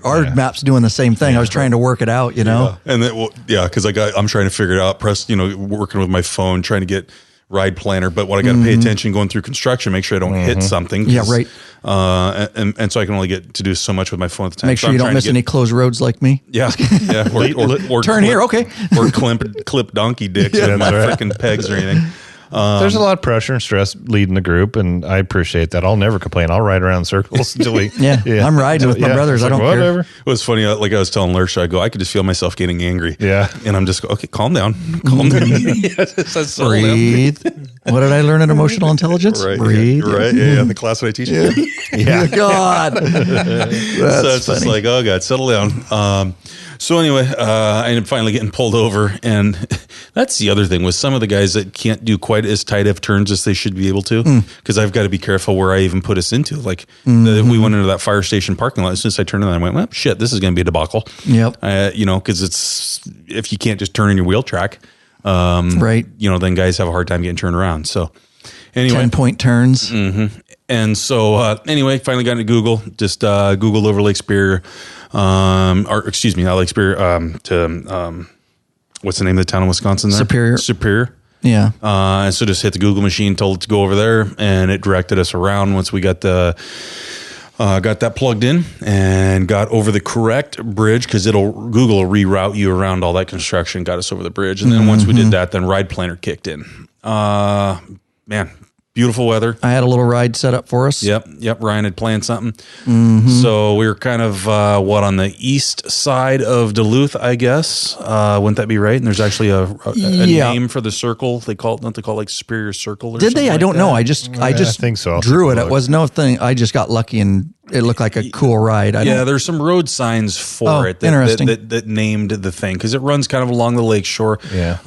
our map's doing the same thing. I was trying to work it out, you know? And then, because I'm trying to figure it out. Working with my phone, trying to get ride planner, but what I got to pay attention going through construction, make sure I don't hit something. Yeah, right. And so I can only get to do so much with my phone at the time. Make sure you don't miss any closed roads like me. Yeah, yeah. Or turn here, okay. Or clip donkey dicks with my freaking pegs or anything. There's a lot of pressure and stress leading the group, and I appreciate that. I'll never complain. I'll ride around in circles until we. I'm riding with my brothers. I don't care. It was funny. Like I was telling Lurch, I could just feel myself getting angry. Yeah. And I'm just, okay, calm down. Calm down. Breathe. What did I learn in emotional intelligence? Right. Breathe. Yeah, right. Yeah. The class that I teach. Yeah. God. That's so it's funny. just like, oh God, settle down. So anyway, I ended up finally getting pulled over, and that's the other thing with some of the guys that can't do quite as tight of turns as they should be able to, because I've got to be careful where I even put us into. Like we went into that fire station parking lot. As soon as I turned in, I went, well, shit, this is going to be a debacle. Yep. Because it's if you can't just turn in your wheel track, right. Then guys have a hard time getting turned around. So anyway, 10-point turns. And so anyway, finally got into Google. Just Googled over Lake Superior. Not Lake Superior, to what's the name of the town in Wisconsin there? Superior. Yeah. And so just hit the Google machine, told it to go over there, and it directed us around once we got got that plugged in and got over the correct bridge, because Google will reroute you around all that construction, got us over the bridge. And then once we did that, then Ride Planner kicked in. Man, beautiful weather. I had a little ride set up for us. Yep. Ryan had planned something. So we were kind of on the east side of Duluth, I guess. Wouldn't that be right? And there's actually a name for the circle. They call it like Superior Circle. Did they? I don't know. I just think so. Drew it. It was no thing. I just got lucky and it looked like a cool ride. There's some road signs for it that named the thing, because it runs kind of along the lake shore. Yeah.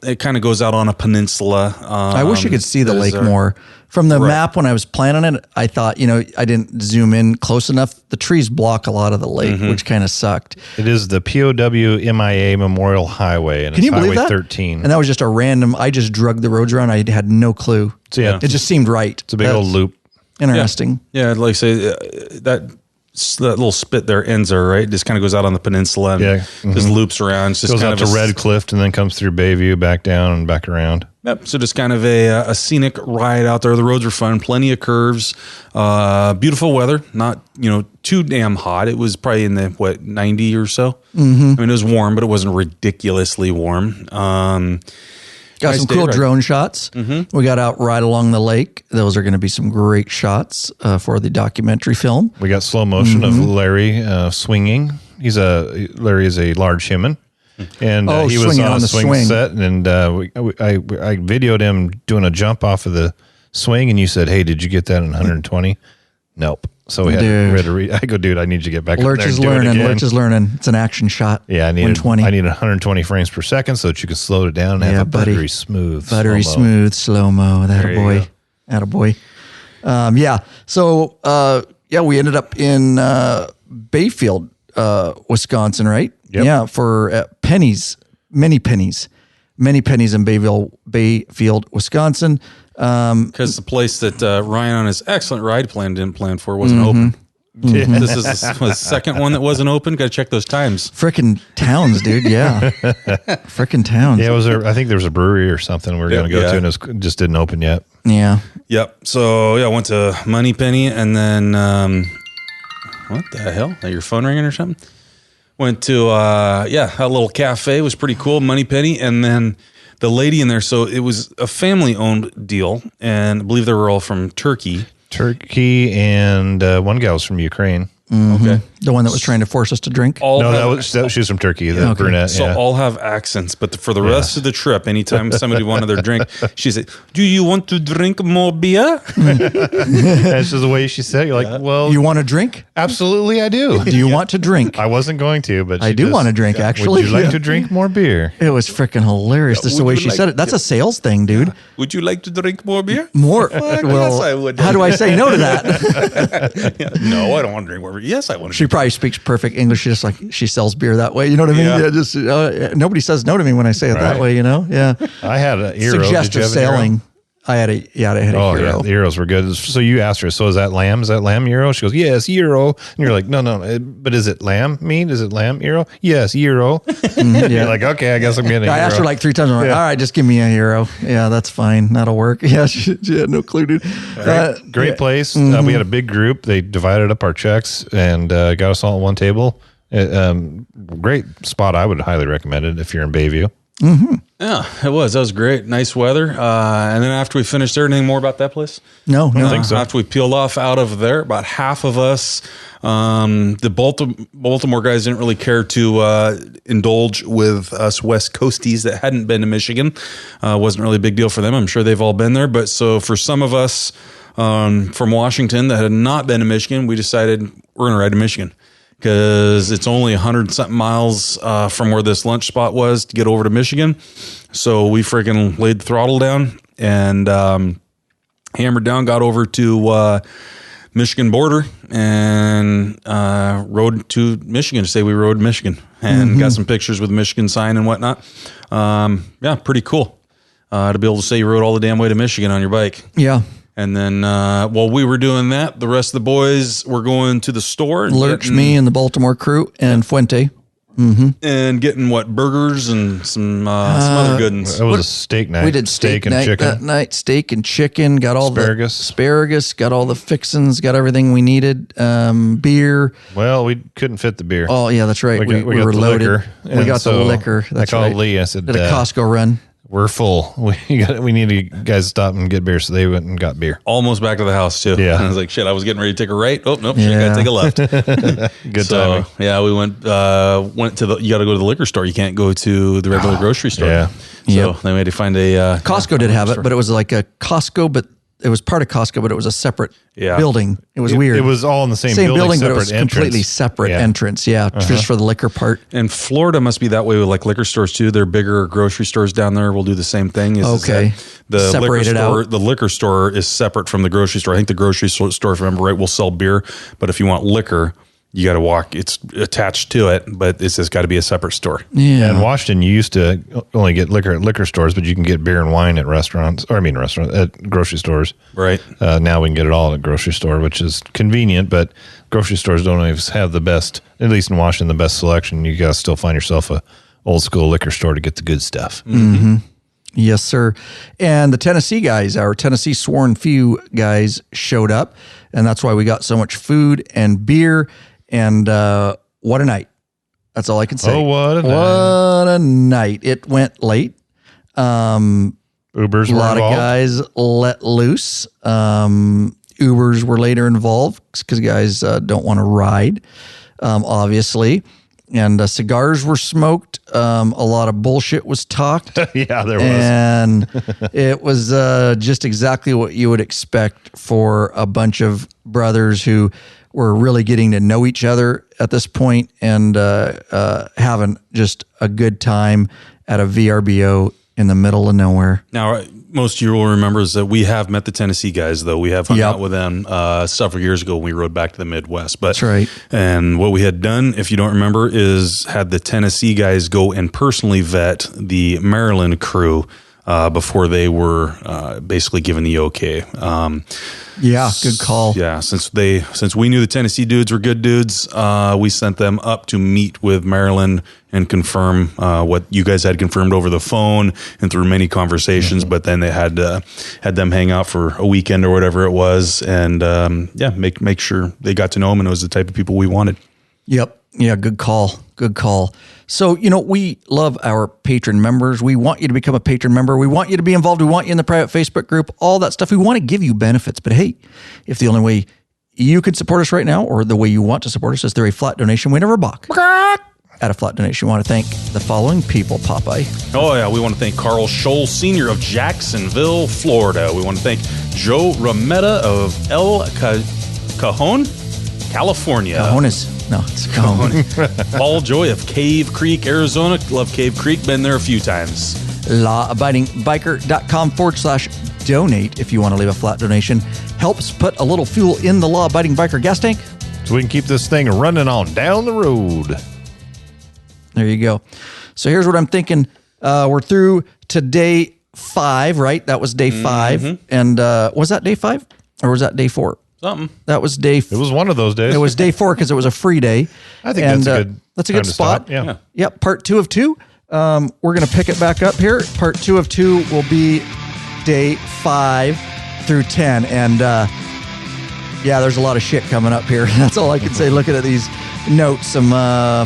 It kind of goes out on a peninsula. I wish you could see the lake more. From the map when I was planning it, I thought, I didn't zoom in close enough. The trees block a lot of the lake, which kind of sucked. It is the POW MIA Memorial Highway, and Can it's you believe Highway that? 13. And that was just a random, I just drugged the roads around. I had no clue. So, yeah. It just seemed right. It's a big old loop. Interesting. Yeah, like I say, that little spit there ends there, right? Just kind of goes out on the peninsula and just loops around. It's just goes kind out of to Red Cliff and then comes through Bayview, back down and back around. Yep. So just kind of a scenic ride out there. The roads were fun, plenty of curves, beautiful weather, not, too damn hot. It was probably in the 90 or so. I mean, it was warm, but it wasn't ridiculously warm. Got some cool drone shots. We got out right along the lake. Those are going to be some great shots for the documentary film. We got slow motion of Larry swinging. Larry is a large human. And he was on a swing set, and I videoed him doing a jump off of the swing, and you said, "Hey, did you get that in 120?" Nope. So we had to I go, dude, I need you to get back Lurch up there is and do it learning. again. Lurch is learning. It's an action shot. Yeah, I need 120 frames per second so that you can slow it down and have a buttery smooth. Buttery smooth slow-mo. Attaboy. So, we ended up in Bayfield, Wisconsin, right? Yep. Yeah, for pennies, many pennies in Bayfield, Wisconsin. Because the place that Ryan on his excellent ride plan didn't plan for wasn't open. This is the second one that wasn't open. Got to check those times. Frickin' towns, dude. Yeah. Frickin' towns. Yeah, I think there was a brewery or something we were going to go to, and it just didn't open yet. Yeah. Yep. So, I went to Moneypenny, and then, what the hell? Are your phone ringing or something? Went to, a little cafe. It was pretty cool, Moneypenny, and then the lady in there, so it was a family-owned deal, and I believe they were all from Turkey. And one gal was from Ukraine. Okay. The one that was trying to force us to drink? She was from Turkey, the brunette. So all have accents, but for the rest of the trip, anytime somebody wanted their drink, she said, "Do you want to drink more beer?" That's just the way she said it. You're like, well, you want a drink? Absolutely, I do. Do you want to drink? I wasn't going to, but I do want to drink, actually. Would you like to drink more beer? It was freaking hilarious. Just the way she said it. That's a sales thing, dude. Would you like to drink more beer? More. Well, I would. How do I say no to that? No, I don't want to drink more beer. Yes, I want to. She probably speaks perfect English. She just like she sells beer that way. You know what I mean? Yeah. Just nobody says no to me when I say it that way. You know? Yeah. I had a hero. Suggestive sailing. I had a hero. Yeah, the gyros were good. So you asked her, so is that lamb? Is that lamb gyro? She goes, yes, gyro. And you're like, no, but is it lamb meat? Is it lamb gyro? Yes, gyro. You're like, okay, I guess I'm getting a I asked her like 3 times. I'm like, all right, just give me a hero. Yeah, that's fine. That'll work. Yeah, she had no clue, dude. Great place. We had a big group. They divided up our checks and got us all at one table. Great spot. I would highly recommend it if you're in Bayview. Mm-hmm. Yeah, it was. That was great. Nice weather. And then after we finished there, anything more about that place? No, I don't think so. After we peeled off out of there, about half of us, the Baltimore guys didn't really care to indulge with us West Coasties that hadn't been to Michigan. Wasn't really a big deal for them. I'm sure they've all been there. But so for some of us from Washington that had not been to Michigan, we decided we're going to ride to Michigan. Because it's only 100-something miles from where this lunch spot was to get over to Michigan. So we freaking laid the throttle down and hammered down, got over to Michigan border and rode to Michigan to say we rode Michigan and got some pictures with the Michigan sign and whatnot. Yeah, pretty cool to be able to say you rode all the damn way to Michigan on your bike. Yeah. And then while we were doing that, the rest of the boys were going to the store. Lurch, me, and the Baltimore crew, and Fuente. Mm-hmm. And getting burgers and some other good ones. It was a steak night. We did steak and night chicken. that night. Steak and chicken. Got all the asparagus. Got all the fixins. Got everything we needed. Beer. Well, we couldn't fit the beer. Oh yeah, that's right. We got were the loaded. liquor. We got the liquor. That's I called right. Lee. I said, did a Costco run. We're full. We need you guys to stop and get beer. So they went and got beer. Almost back to the house too. Yeah. I was like, shit, I was getting ready to take a right. Oh, nope. Shit, got to take a left. Good timing. Yeah, we went to you got to go to the liquor store. You can't go to the regular grocery store. Yeah. So they made to find a Costco did have it, but it was like a Costco, but it was part of Costco, but it was a separate building. It was weird. It was all in the same building, but it was completely separate entrance. Yeah, just for the liquor part. And Florida must be that way with like liquor stores too. They're bigger grocery stores down there will do the same thing. Okay. The liquor store is separate from the grocery store. I think the grocery store, if I remember right, will sell beer, but if you want liquor, you got to walk. It's attached to it, but it's just got to be a separate store. Yeah. In Washington, you used to only get liquor at liquor stores, but you can get beer and wine at at grocery stores. Right. Now we can get it all at a grocery store, which is convenient, but grocery stores don't always have the best, at least in Washington, the best selection. You got to still find yourself a old school liquor store to get the good stuff. Mm-hmm. Yes, sir. And the Tennessee guys, our Tennessee Sworn Few guys showed up, and that's why we got so much food and beer. And what a night. That's all I can say. Oh, what a night. What a night. It went late. Ubers were involved. A lot of guys let loose. Ubers were later involved because guys don't want to ride, obviously. And cigars were smoked. A lot of bullshit was talked. Yeah, there was. And it was just exactly what you would expect for a bunch of brothers who were really getting to know each other at this point and having just a good time at a VRBO in the middle of nowhere. Now, most of you will remember is that we have met the Tennessee guys, though. We have hung out with them several years ago when we rode back to the Midwest. But, that's right. And what we had done, if you don't remember, is had the Tennessee guys go and personally vet the Maryland crew before they were basically given the okay. Yeah, good call. Yeah, since we knew the Tennessee dudes were good dudes, we sent them up to meet with Maryland and confirm what you guys had confirmed over the phone and through many conversations. But then they had them hang out for a weekend or whatever it was, and make sure they got to know them and it was the type of people we wanted. Yep. Yeah, good call. Good call. So, we love our patron members. We want you to become a patron member. We want you to be involved. We want you in the private Facebook group, all that stuff. We want to give you benefits. But hey, if the only way you can support us right now, or the way you want to support us is through a flat donation. We never balk at a flat donation. We want to thank the following people, Popeye. Oh, yeah. We want to thank Carl Scholl Sr. of Jacksonville, Florida. We want to thank Joe Rametta of El Cajon, California. Cajones. No, it's Cajon. Paul Joy of Cave Creek, Arizona. Love Cave Creek. Been there a few times. lawabidingbiker.com/donate if you want to leave a flat donation. Helps put a little fuel in the Law Abiding Biker gas tank. So we can keep this thing running on down the road. There you go. So here's what I'm thinking. We're through to day 5, right? That was day 5. And was that day 5 or was that day 4? Something. That was day. It was one of those days. It was day 4 because it was a free day. I think that's a good spot. Yeah. Yep. Part 2 of 2. We're going to pick it back up here. Part 2 of 2 will be day 5 through 10. And yeah, there's a lot of shit coming up here. That's all I can say. Looking at these notes, some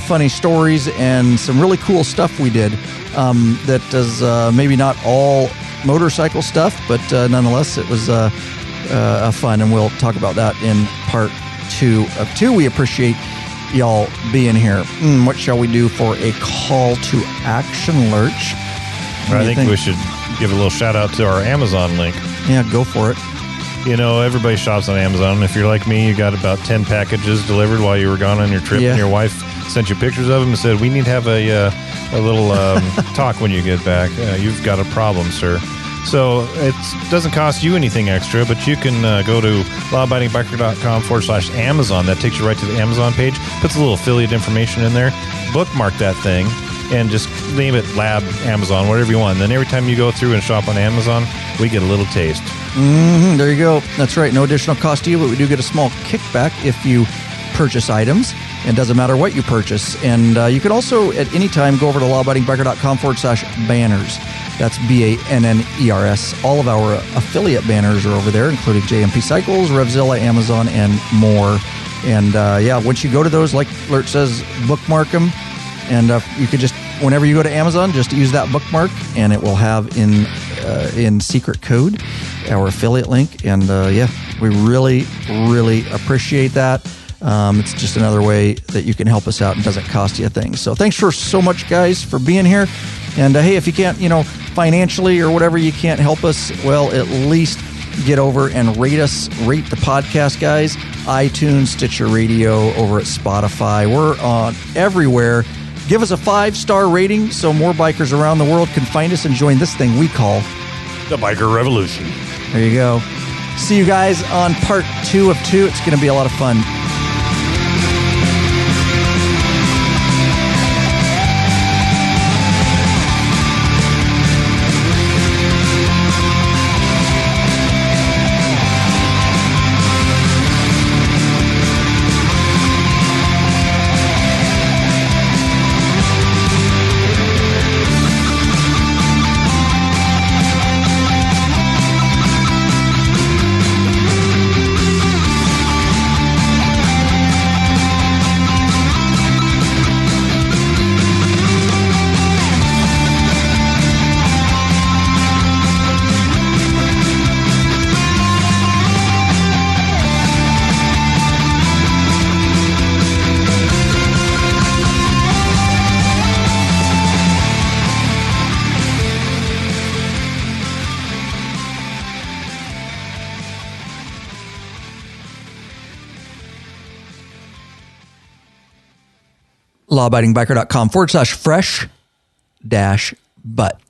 funny stories and some really cool stuff we did that is maybe not all motorcycle stuff, but nonetheless, it was fun. And we'll talk about that in part 2 of 2. We appreciate y'all being here. What shall we do for a call to action, Lurch? I think we should give a little shout out to our Amazon link. Yeah, go for it. You know, everybody shops on Amazon. If you're like me, you got about 10 packages delivered while you were gone on your trip, and your wife sent you pictures of them and said, "We need to have a little talk when you get back. You've got a problem, sir." So it doesn't cost you anything extra, but you can go to lawabidingbiker.com/Amazon. That takes you right to the Amazon page. Puts a little affiliate information in there. Bookmark that thing and just name it Lab Amazon, whatever you want. And then every time you go through and shop on Amazon, we get a little taste. There you go. That's right. No additional cost to you, but we do get a small kickback if you purchase items. It doesn't matter what you purchase. And you can also, at any time, go over to lawabidingbiker.com/banners. That's BANNERS. All of our affiliate banners are over there, including JMP Cycles, Revzilla, Amazon, and more. And yeah, once you go to those, like Lurch says, bookmark them. And you could just, whenever you go to Amazon, just use that bookmark, and it will have in secret code our affiliate link. And yeah, we really, really appreciate that. It's just another way that you can help us out and doesn't cost you a thing. So thanks for so much, guys, for being here. And hey, if you can't, financially or whatever, you can't help us, well, at least get over and rate the podcast, guys. iTunes, Stitcher Radio, over at Spotify. We're on everywhere. Give us a 5-star rating so more bikers around the world can find us and join this thing we call the Biker Revolution. There you go. See you guys on part 2 of 2. It's going to be a lot of fun. lawabidingbiker.com/fresh-but.